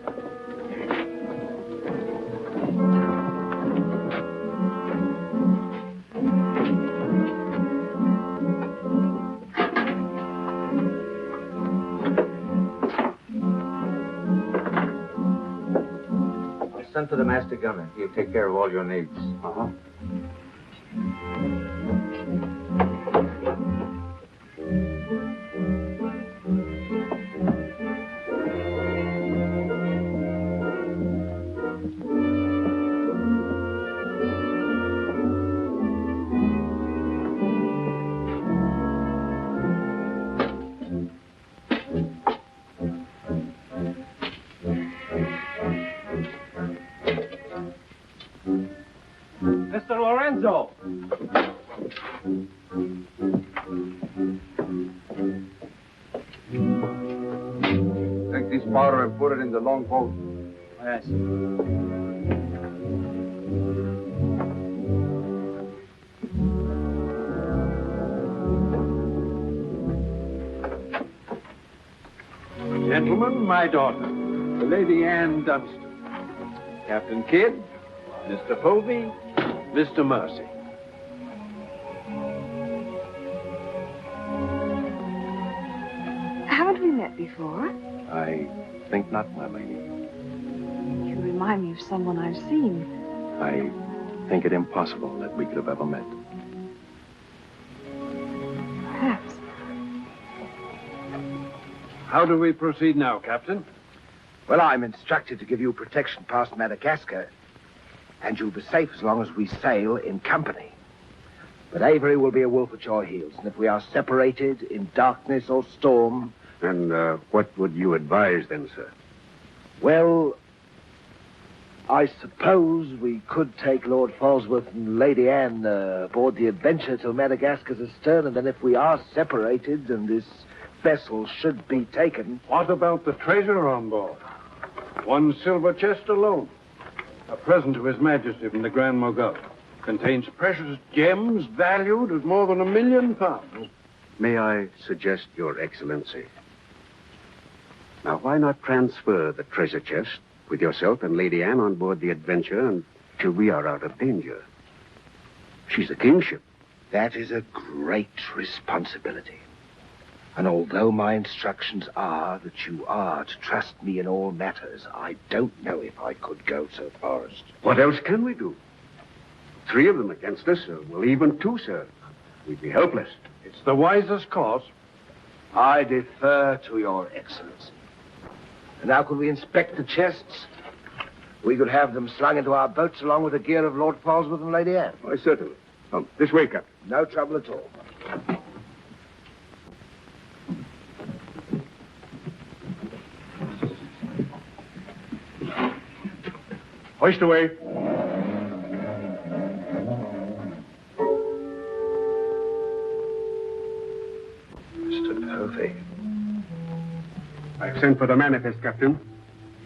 Send for the master gunner. He'll take care of all your needs. Uh-huh. Mr. Lorenzo! Take this powder and put it in the longboat. Yes. Gentlemen, my daughter, the Lady Anne Dunstan. Captain Kidd, Mr. Povey, Mr. Mercy. Haven't we met before? I think not, my lady. You remind me of someone I've seen. I think it impossible that we could have ever met. Perhaps. How do we proceed now, Captain? Well, I'm instructed to give you protection past Madagascar, and you'll be safe as long as we sail in company. But Avery will be a wolf at your heels, and if we are separated in darkness or storm... And what would you advise then, sir? Well, I suppose we could take Lord Falsworth and Lady Anne aboard the Adventure till Madagascar's astern, and then if we are separated and this vessel should be taken... What about the treasure on board? One silver chest alone. A present to His Majesty from the Grand Mogul. Contains precious gems valued at more than £1 million. May I suggest, Your Excellency? Now, why not transfer the treasure chest with yourself and Lady Anne on board the Adventure until we are out of danger? She's a kingship. That is a great responsibility. And although my instructions are that you are to trust me in all matters, I don't know if I could go so far as to... What else can we do? 3 of them against us, well, even 2, sir. We'd be helpless. It's the wisest course. I defer to Your Excellency. And now could we inspect the chests? We could have them slung into our boats along with the gear of Lord Falsworth and Lady Anne. Why, certainly. Come, this way, Captain. No trouble at all. Hoist away. Mr. Povey. I've sent for the manifest, Captain.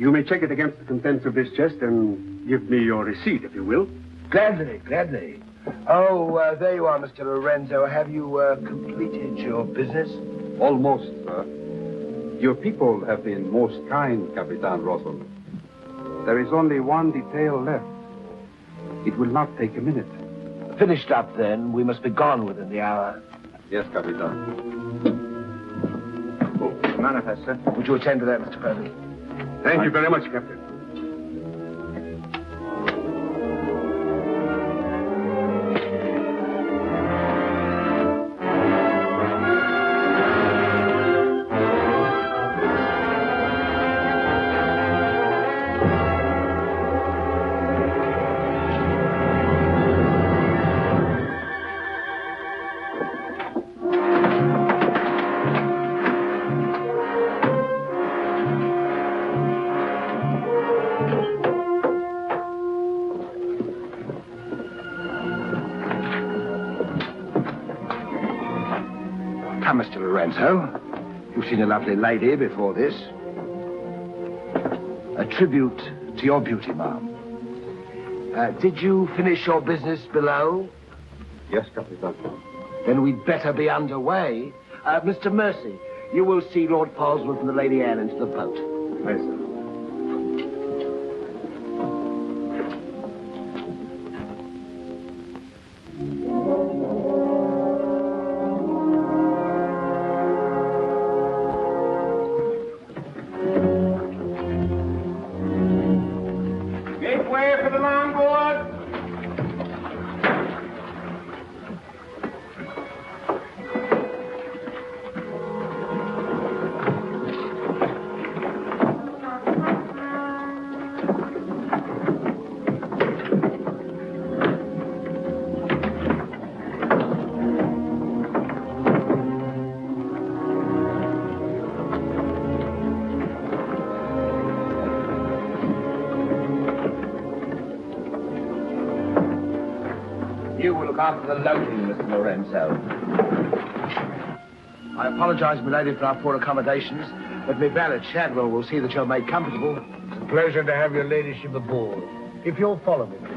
You may check it against the contents of this chest and give me your receipt, if you will. Gladly, gladly. Oh, there you are, Mr. Lorenzo. Have you completed your business? Almost, sir. Your people have been most kind, Capitan Rawson. There is only one detail left. It will not take a minute. Finished up, then. We must be gone within the hour. Yes, Capitan. Manifest, sir. Would you attend to that, Mr. Povey? Thank you very much, Captain. Now, Mr. Lorenzo, you've seen a lovely lady before this. A tribute to your beauty, ma'am. Did you finish your business below? Yes, Capitan. Then we'd better be underway. Mr. Mercy, you will see Lord Polesworth and the Lady Anne into the boat. Yes, sir. Make way for the longboard. You will look after the loading, Mr. Lorenzo. I apologize, milady, for our poor accommodations, but my valet Shadwell will see that you're made comfortable. It's a pleasure to have your ladyship aboard. If you'll follow me, please.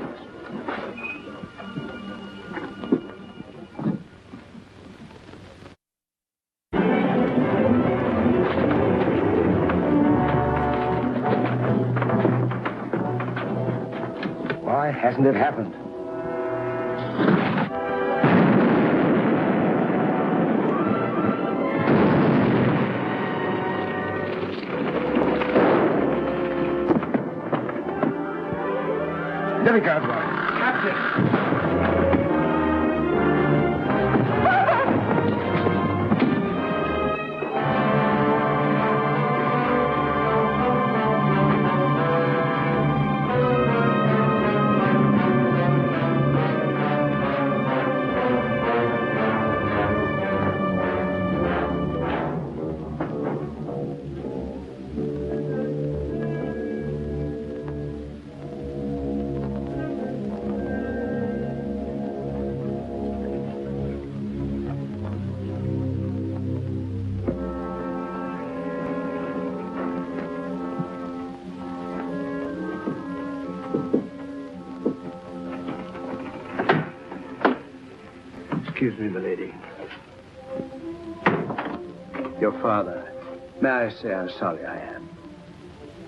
Why hasn't it happened? There he goes, Roy. Captain! Excuse me, milady. Your father. May I say how sorry I am?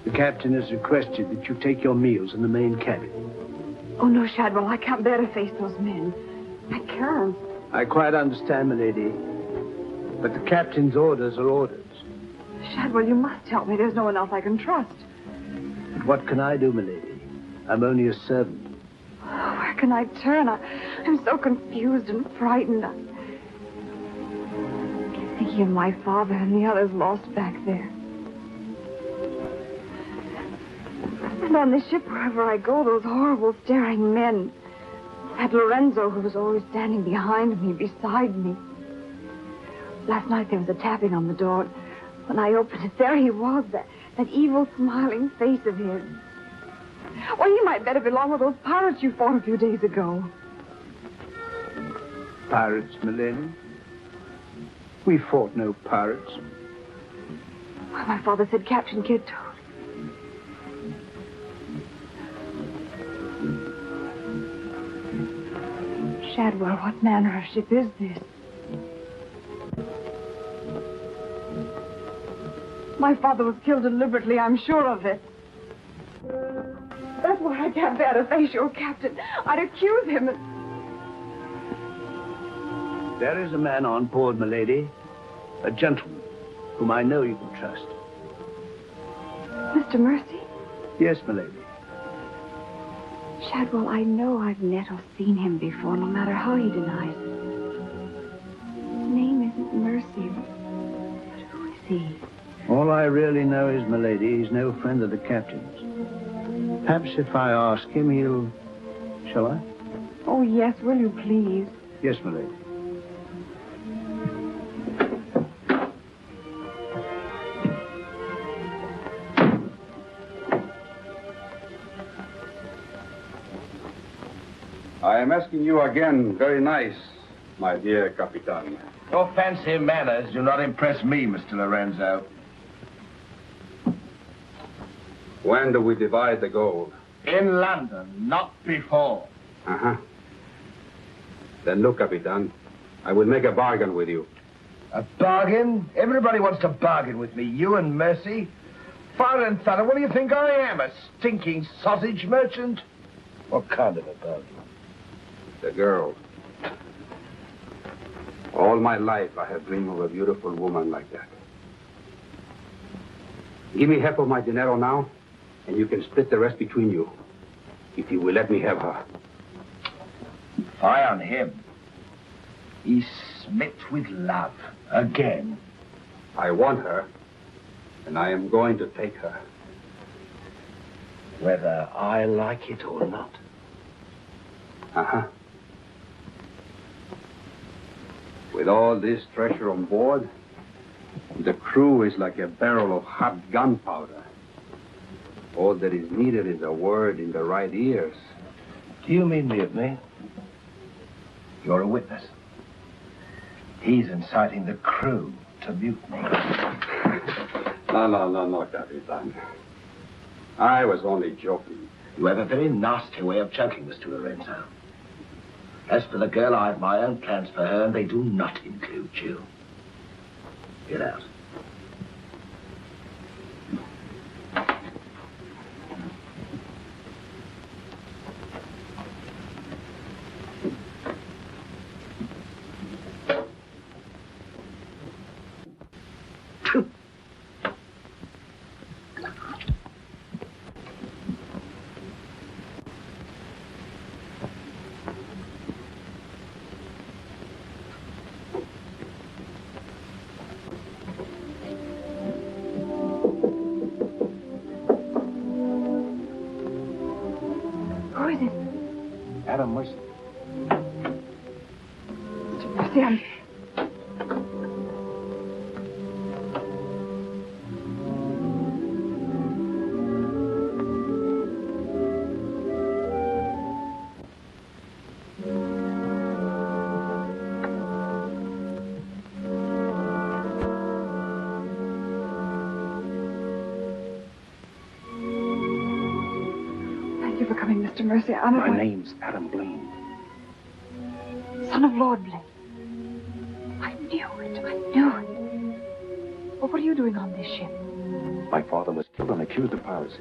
The captain has requested that you take your meals in the main cabin. Oh, no, Shadwell, I can't bear to face those men. I can't. I quite understand, milady. But the captain's orders are orders. Shadwell, you must help me. There's no one else I can trust. But what can I do, milady? I'm only a servant. Oh, where can I turn? I'm so confused and frightened. I keep thinking of my father and the others lost back there. And on this ship, wherever I go, those horrible staring men. That Lorenzo who was always standing behind me, beside me. Last night there was a tapping on the door. When I opened it, there he was, that evil, smiling face of his. Well, he might better belong with those pirates you fought a few days ago. Pirates, milady? We fought no pirates. Well, my father said Captain Kidd told. Shadwell, what manner of ship is this? My father was killed deliberately, I'm sure of it. That's why I can't bear to face your captain. I'd accuse him. There is a man on board, milady. A gentleman whom I know you can trust. Mr. Mercy? Yes, milady. Shadwell, I know I've met or seen him before, no matter how he denies it. His name isn't Mercy, but who is he? All I really know is, milady, he's no friend of the captain's. Perhaps if I ask him, he'll... Shall I? Oh, yes, will you please? Yes, milady. I am asking you again, very nice. My dear Capitan. Your fancy manners do not impress me, Mr. Lorenzo. When do we divide the gold? In London, not before. Uh-huh. Then look, Capitan, I will make a bargain with you. A bargain? Everybody wants to bargain with me. You and Mercy. Fire and thunder, what do you think I am? A stinking sausage merchant? What kind of a bargain? The girl. All my life I have dreamed of a beautiful woman like that. Give me half of my dinero now, and you can split the rest between you. If you will let me have her. Fie on him. He's smit with love. Again. I want her, and I am going to take her. Whether I like it or not. Uh-huh. With all this treasure on board, the crew is like a barrel of hot gunpowder. All that is needed is a word in the right ears. Do you mean mutiny? You're a witness. He's inciting the crew to mutiny. No, Capitan. I was only joking. You have a very nasty way of joking, Mr. Lorenzo. As for the girl, I have my own plans for her, and they do not include you. Get out. Adam Mercy. Mercy, Thank you for coming, Mr. Mercy. My name's Adam Blaine. Son of Lord Blaine. I knew it. Well, what are you doing on this ship? My father was killed and accused of piracy.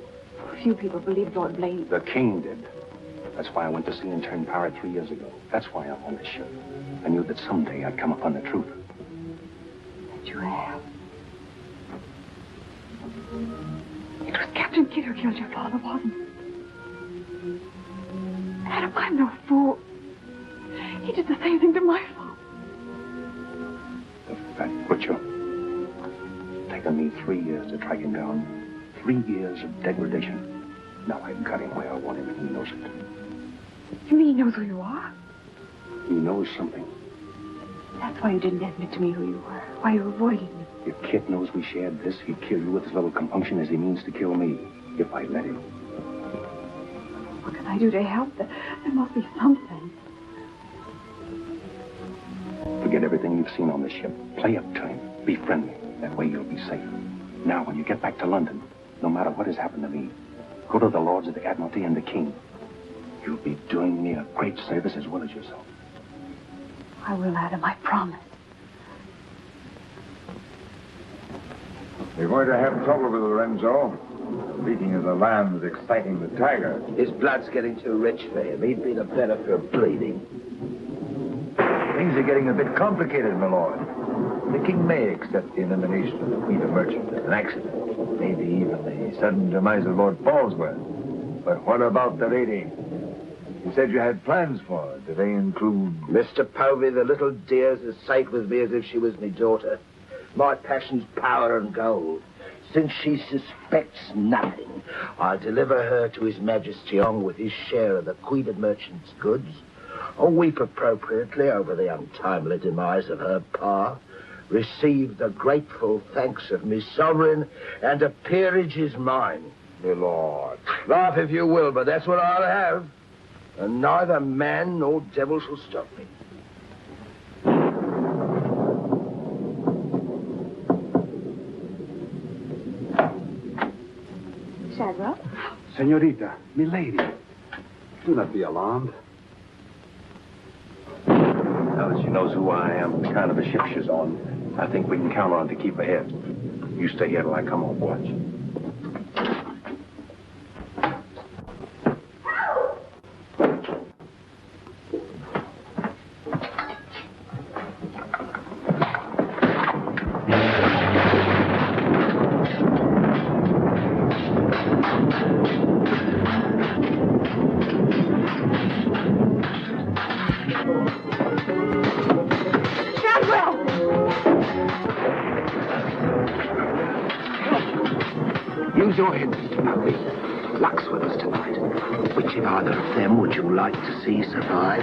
Few people believed Lord Blaine. The king did. That's why I went to sea and turned pirate 3 years ago. That's why I'm on this ship. I knew that someday I'd come upon the truth. And you have. It was Captain Kidd who killed your father, wasn't it? Adam, I'm no fool. He did the same thing to my father. The fat butcher. Taken me 3 years to track him down. 3 years of degradation. Now I've got him where I want him, and he knows it. You mean he knows who you are? He knows something. That's why you didn't admit to me who you were. Why you avoided me. If Kit knows we shared this, he'd kill you with as little compunction as he means to kill me. If I let him. What can I do to help? There must be something. Forget everything you've seen on this ship. Play up to him. Be friendly. That way you'll be safe. Now, when you get back to London, no matter what has happened to me, go to the Lords of the Admiralty and the King. You'll be doing me a great service as well as yourself. I will, Adam. I promise. You're going to have trouble with Lorenzo. The beating of the lamb's exciting the tiger. His blood's getting too rich for him. He'd be the better for bleeding. Things are getting a bit complicated, my lord. The king may accept the elimination of the Queen of Merchant as an accident. Maybe even the sudden demise of Lord Falsworth. But what about the lady? You said you had plans for her. Do they include... Mr. Povey, the little dear's as safe with me as if she was my daughter. My passion's power and gold. Since she suspects nothing, I'll deliver her to His Majesty on with his share of the Queen of Merchant's goods. I'll weep appropriately over the untimely demise of her pa, receive the grateful thanks of me sovereign, and a peerage is mine. My lord. Laugh if you will, but that's what I'll have. And neither man nor devil shall stop me. Shadwell? Senorita, milady, do not be alarmed. Now that she knows who I am, the kind of a ship she's on, I think we can count on to keep ahead. You stay here till I come on watch. Use your head, Mr. Mowgli. Luck's with us tonight. Which of either of them would you like to see survive?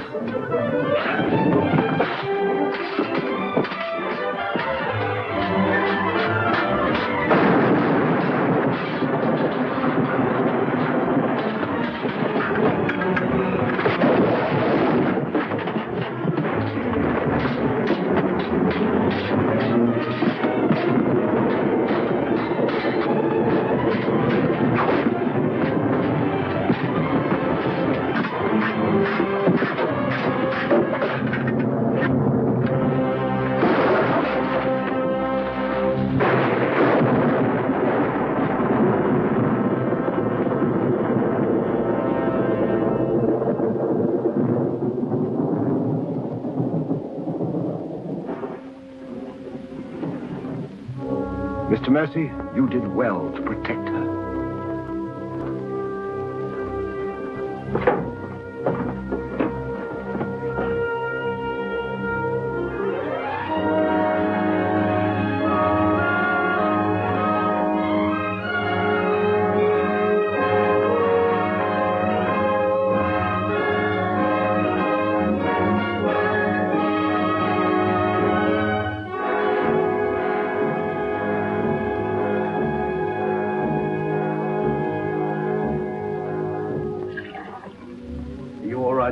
Mr. Mercy, you did well to protect her.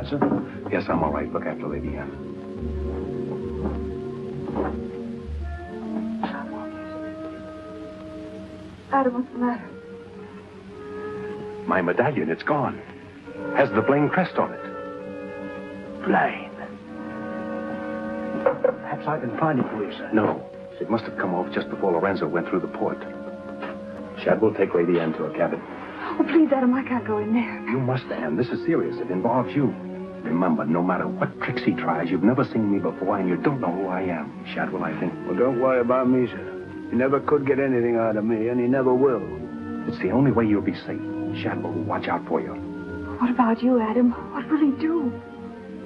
Sir? Yes, I'm all right. Look after Lady Anne. Adam, what's the matter? My medallion, it's gone. Has the Blaine crest on it. Blaine. Perhaps I can find it for you, sir. No. It must have come off just before Lorenzo went through the port. Shadwell, take Lady Anne to her cabin. Oh, please, Adam, I can't go in there. You must, Anne. This is serious. It involves you. Remember, no matter what tricks he tries, you've never seen me before, and you don't know who I am. Shadwell, I think. Well, don't worry about me, sir. He never could get anything out of me, and he never will. It's the only way you'll be safe. Shadwell will watch out for you. What about you, Adam? What will he do?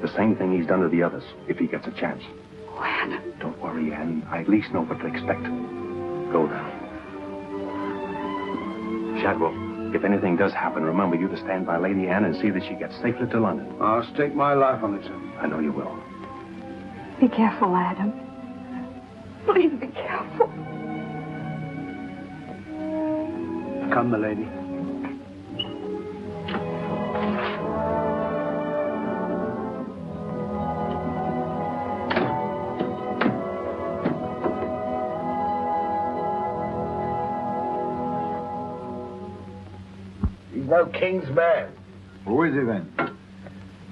The same thing he's done to the others, if he gets a chance. Oh, Adam. Don't worry, Anne. I at least know what to expect. Go now. Shadwell, if anything does happen, remember you to stand by Lady Anne and see that she gets safely to London. I'll stake my life on it, sir. I know you will. Be careful, Adam. Please be careful. Come, milady. He's no king's man. Who is he then?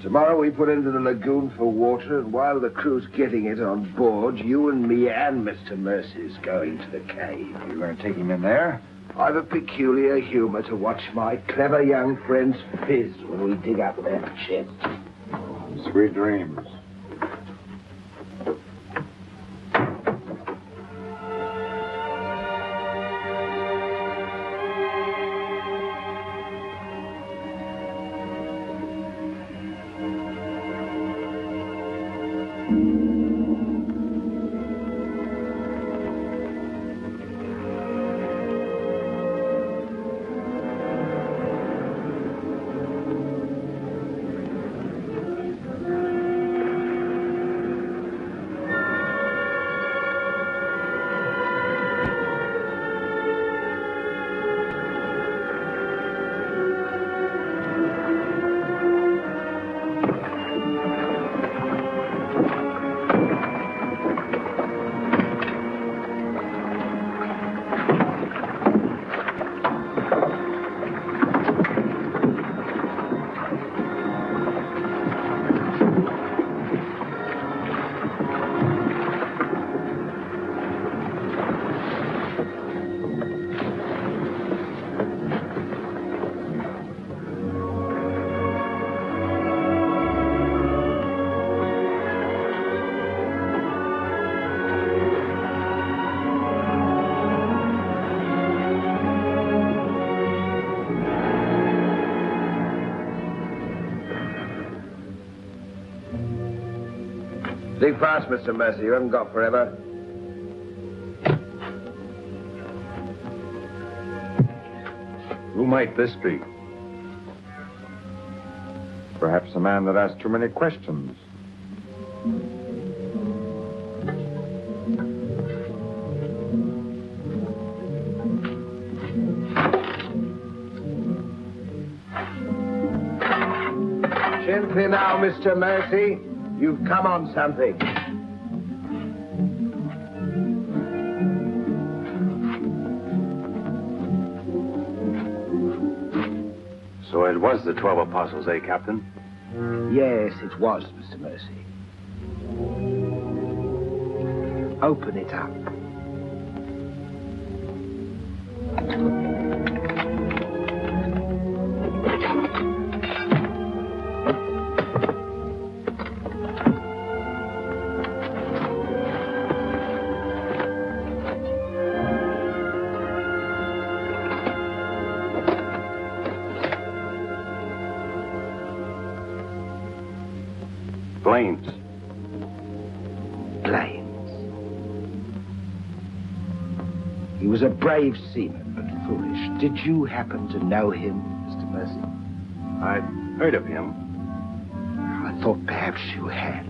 Tomorrow we put into the lagoon for water, and while the crew's getting it on board, you and me and Mr. Mercy's going to the cave. You're going to take him in there? I've a peculiar humor to watch my clever young friends fizz when we dig up their chest. Sweet dreams. Dig fast, Mr. Mercy. You haven't got forever. Who might this be? Perhaps a man that asked too many questions. Gently now, Mr. Mercy. You've come on something. So it was the 12 apostles, eh, Captain? Yes, it was, Mr. Mercy. Open it up. Blaines. Blaines. He was a brave seaman, but foolish. Did you happen to know him, Mr. Mercy? I'd heard of him. I thought perhaps you had.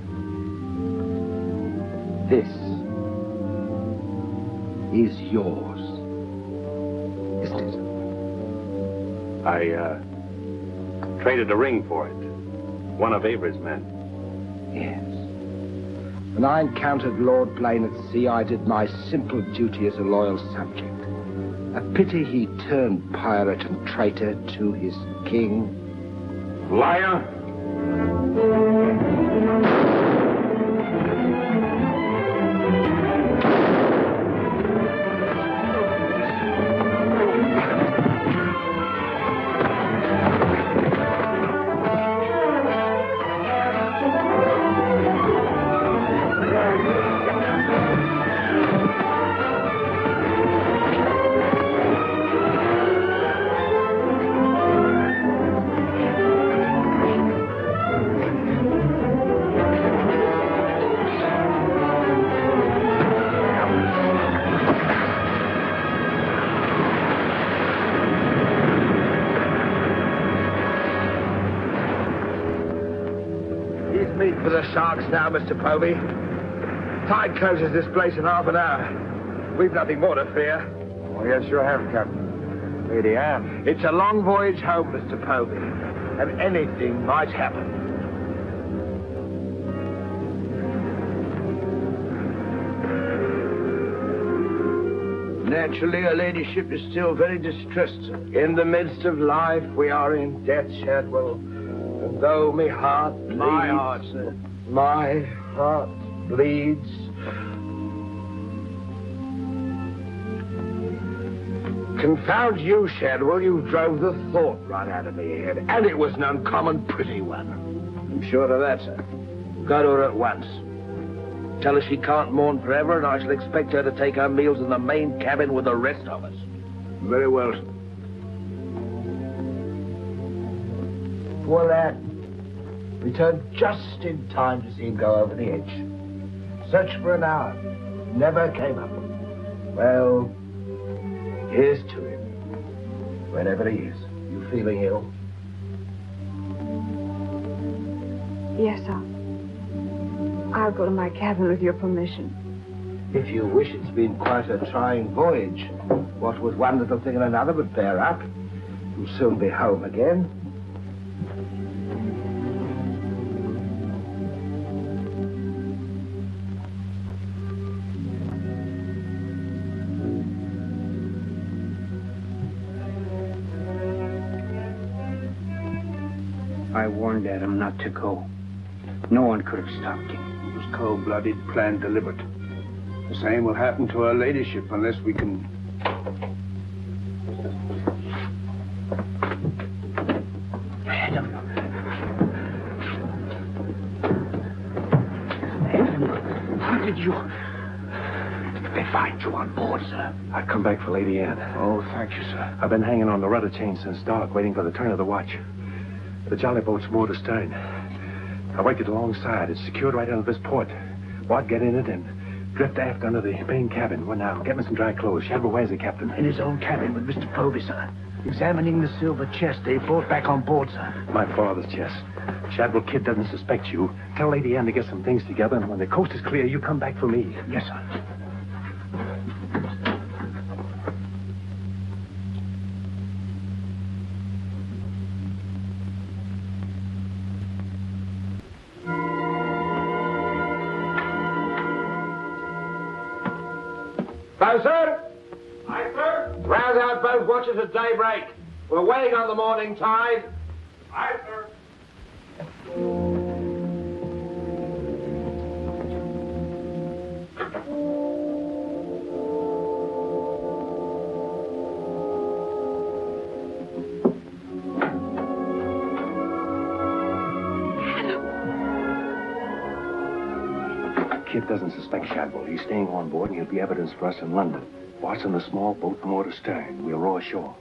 This is yours, isn't it? I traded a ring for it. One of Avery's men. Yes. When I encountered Lord Blaine at sea, I did my simple duty as a loyal subject. A pity he turned pirate and traitor to his king. Liar! For the sharks now, Mr. Povey. Tide closes this place in half an hour. We've nothing more to fear. Oh, yes, you have, Captain. Lady Anne. It's a long voyage home, Mr. Povey, and anything might happen. Naturally, her ladyship is still very distressed, sir. In the midst of life, we are in death, Shadwell. And though my heart bleeds... My heart, sir. My heart bleeds. Confound you, Shadwell. You drove the thought right out of my head. And it was an uncommon pretty one. I'm sure of that, sir. Go to her at once. Tell her she can't mourn forever, and I shall expect her to take her meals in the main cabin with the rest of us. Very well, sir. Poor lad. Returned just in time to see him go over the edge. Searched for an hour. Never came up. Well, here's to him. Wherever he is. You feeling ill? Yes, I'll go to my cabin with your permission. If you wish, it's been quite a trying voyage. What with one little thing and another, but bear up. You'll soon be home again. I warned Adam not to go. No one could have stopped him. It was cold-blooded, planned, deliberate. The same will happen to her ladyship unless we can... Adam. Adam, how did you... They find you on board, sir? I've come back for Lady Anne. Oh, thank you, sir. I've been hanging on the rudder chain since dark, waiting for the turn of the watch. The jolly boat's moored astern. I waited alongside. It's secured right under this port. Bart, get in it and drift aft under the main cabin. Well, now, get me some dry clothes. Shadwell, where's the captain? In his own cabin with Mr. Provey, sir. Examining the silver chest they brought back on board, sir. My father's chest. Shadwell Kid doesn't suspect you. Tell Lady Anne to get some things together, and when the coast is clear, you come back for me. Yes, sir. Sir? Aye, sir. Rouse out both watches at daybreak. We're waiting on the morning tide. Aye, sir. Kid doesn't suspect Shadwell. He's staying on board, and he'll be evidence for us in London. Bart's in the small boat from moor to stern. We'll row ashore.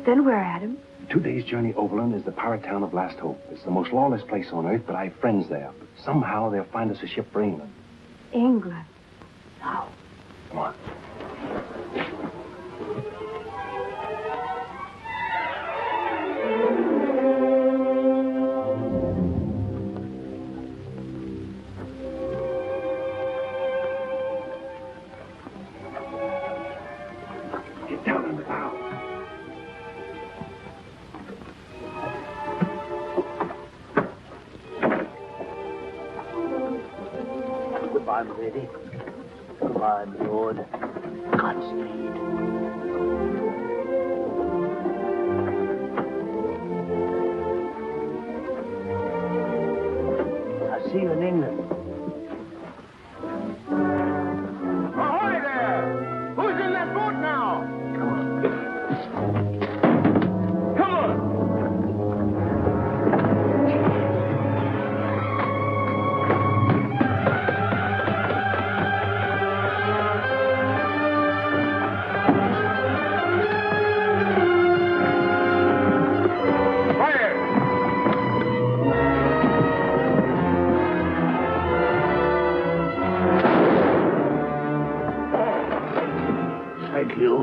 Then where, Adam? 2 days' journey overland is the pirate town of Last Hope. It's the most lawless place on earth, but I have friends there. But somehow they'll find us a ship for England. England. Now, come on. Goodbye, my lady. Goodbye, my lord. Godspeed. I'll see you in England. Ahoy there! Who's in that boat now? Come on. Thank you,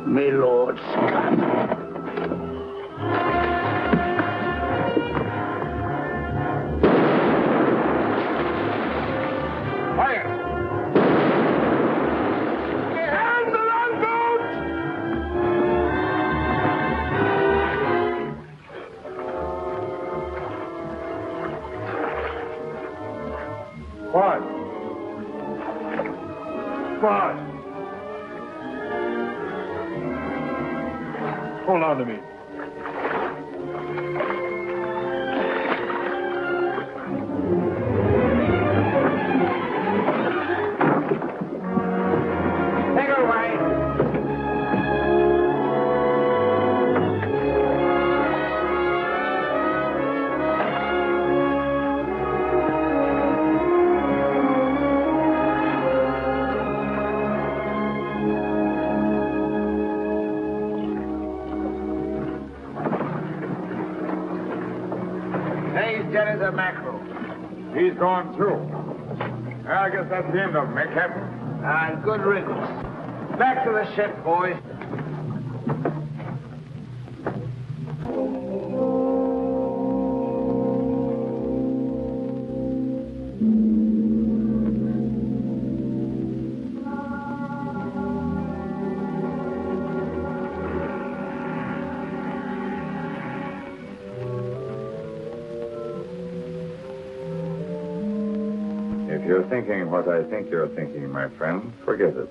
my lord Scott. Bart. Bart. Hold on to me. Take her away. He's dead as a mackerel. He's gone too. Well, I guess that's the end of him, eh, Captain? Good riddance. Back to the ship, boys. If you're thinking what I think you're thinking, my friend, forget it.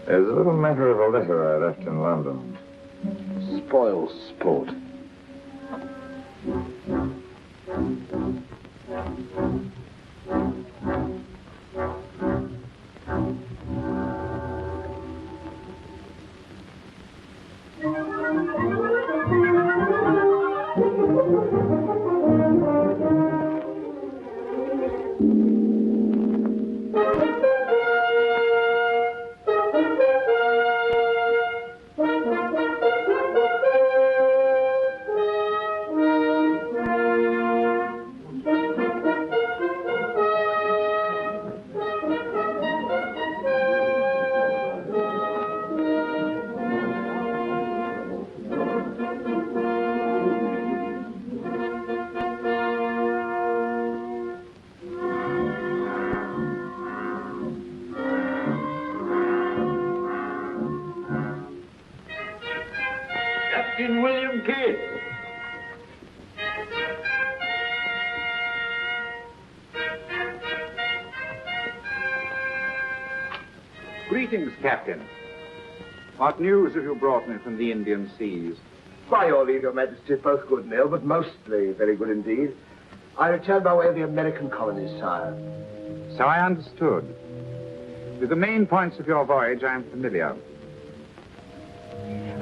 There's a little matter of a letter I left in London. Spoil sport. William Kidd. Greetings, Captain. What news have you brought me from the Indian seas? By your leave, Your Majesty, both good meal, but mostly very good indeed. I returned by way of the American colonies, sire. So I understood. With the main points of your voyage, I am familiar.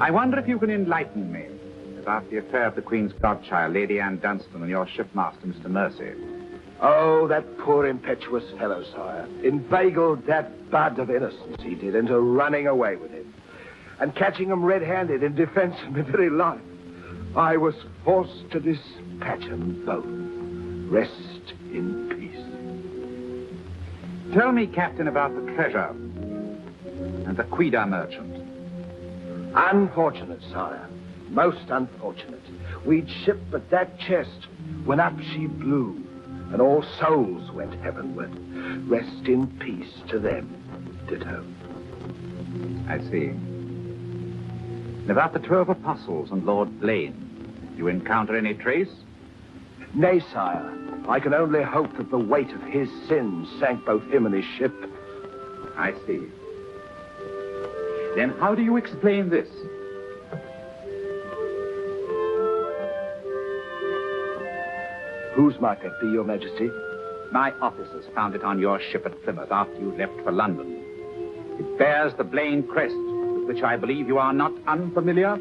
I wonder if you can enlighten me about the affair of the Queen's godchild, Lady Anne Dunstan, and your shipmaster, Mr. Mercy. Oh, that poor impetuous fellow, sire. Inveigled that bud of innocence, he did, into running away with him. And catching him red-handed in defense of my very life. I was forced to dispatch them both. Rest in peace. Tell me, Captain, about the treasure and the Quida merchant. Unfortunate, sire. Most unfortunate. We'd shipped but that chest when up she blew, and all souls went heavenward. Rest in peace to them. Ditto. I see. And about the 12 apostles and Lord Blaine, did you encounter any trace? Nay, sire. I can only hope that the weight of his sins sank both him and his ship. I see. Then how do you explain this? Whose might that be, Your Majesty? My officers found it on your ship at Plymouth after you left for London. It bears the Blaine crest, with which I believe you are not unfamiliar.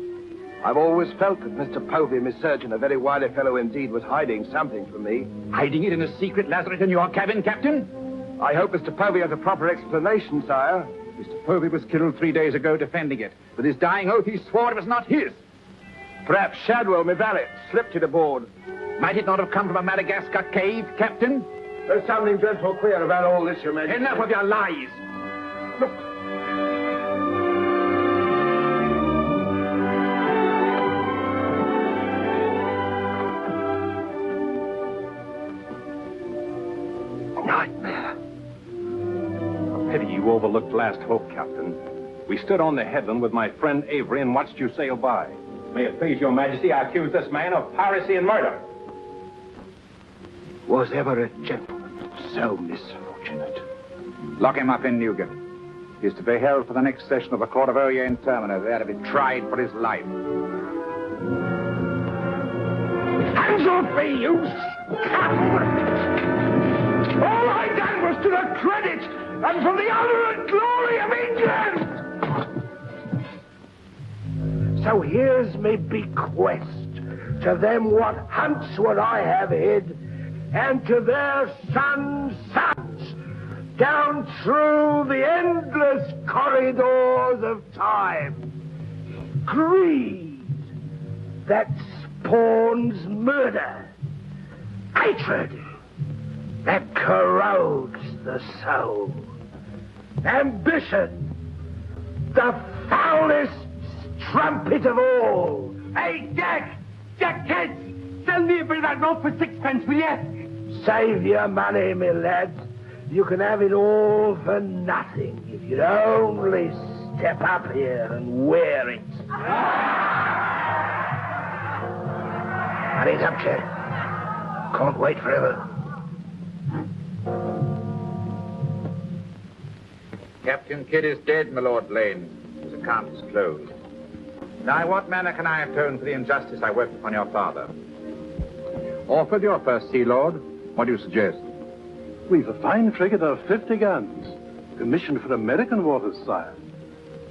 I've always felt that Mr. Povey, Miss Surgeon, a very wily fellow indeed, was hiding something from me. Hiding it in a secret lazaret in your cabin, Captain? I hope Mr. Povey has a proper explanation, sire. Mr. Povey was killed 3 days ago defending it. With his dying oath, he swore it was not his. Perhaps Shadwell, my valet, slipped it aboard. Might it not have come from a Madagascar cave, Captain? There's something dreadful queer about all this, Your Majesty. Enough of your lies. Look. Nightmare. Pity you overlooked last hope, Captain. We stood on the headland with my friend Avery and watched you sail by. May it please your majesty, I accuse this man of piracy and murder. Was ever a gentleman so misfortunate? Lock him up in Newgate. He is to be held for the next session of the Court of Oyer in Termini, there to be tried for his life. Hands off me, you scoundrel! All I done was to the credit and for the honor and glory of England! So here's me bequest to them what hunts what I have hid, and to their sons' sons, down through the endless corridors of time. Greed that spawns murder. Hatred that corrodes the soul. Ambition, the foulest strumpet of all. Hey, Jack! Jack Kent! Send me a bit of that rope for sixpence, will you? Save your money, my lad. You can have it all for nothing if you'd only step up here and wear it. Hurry up, Jack. Can't wait forever. Captain Kidd is dead, my Lord Blaine. His account is closed. Now, in what manner can I atone for the injustice I worked upon your father? Orford, your first Sea Lord, what do you suggest? We've a fine frigate of 50 guns, commissioned for American waters, sire,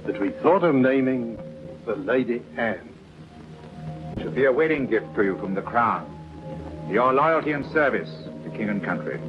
that we thought of naming the Lady Anne. It should be a wedding gift to you from the Crown. For your loyalty and service to king and country.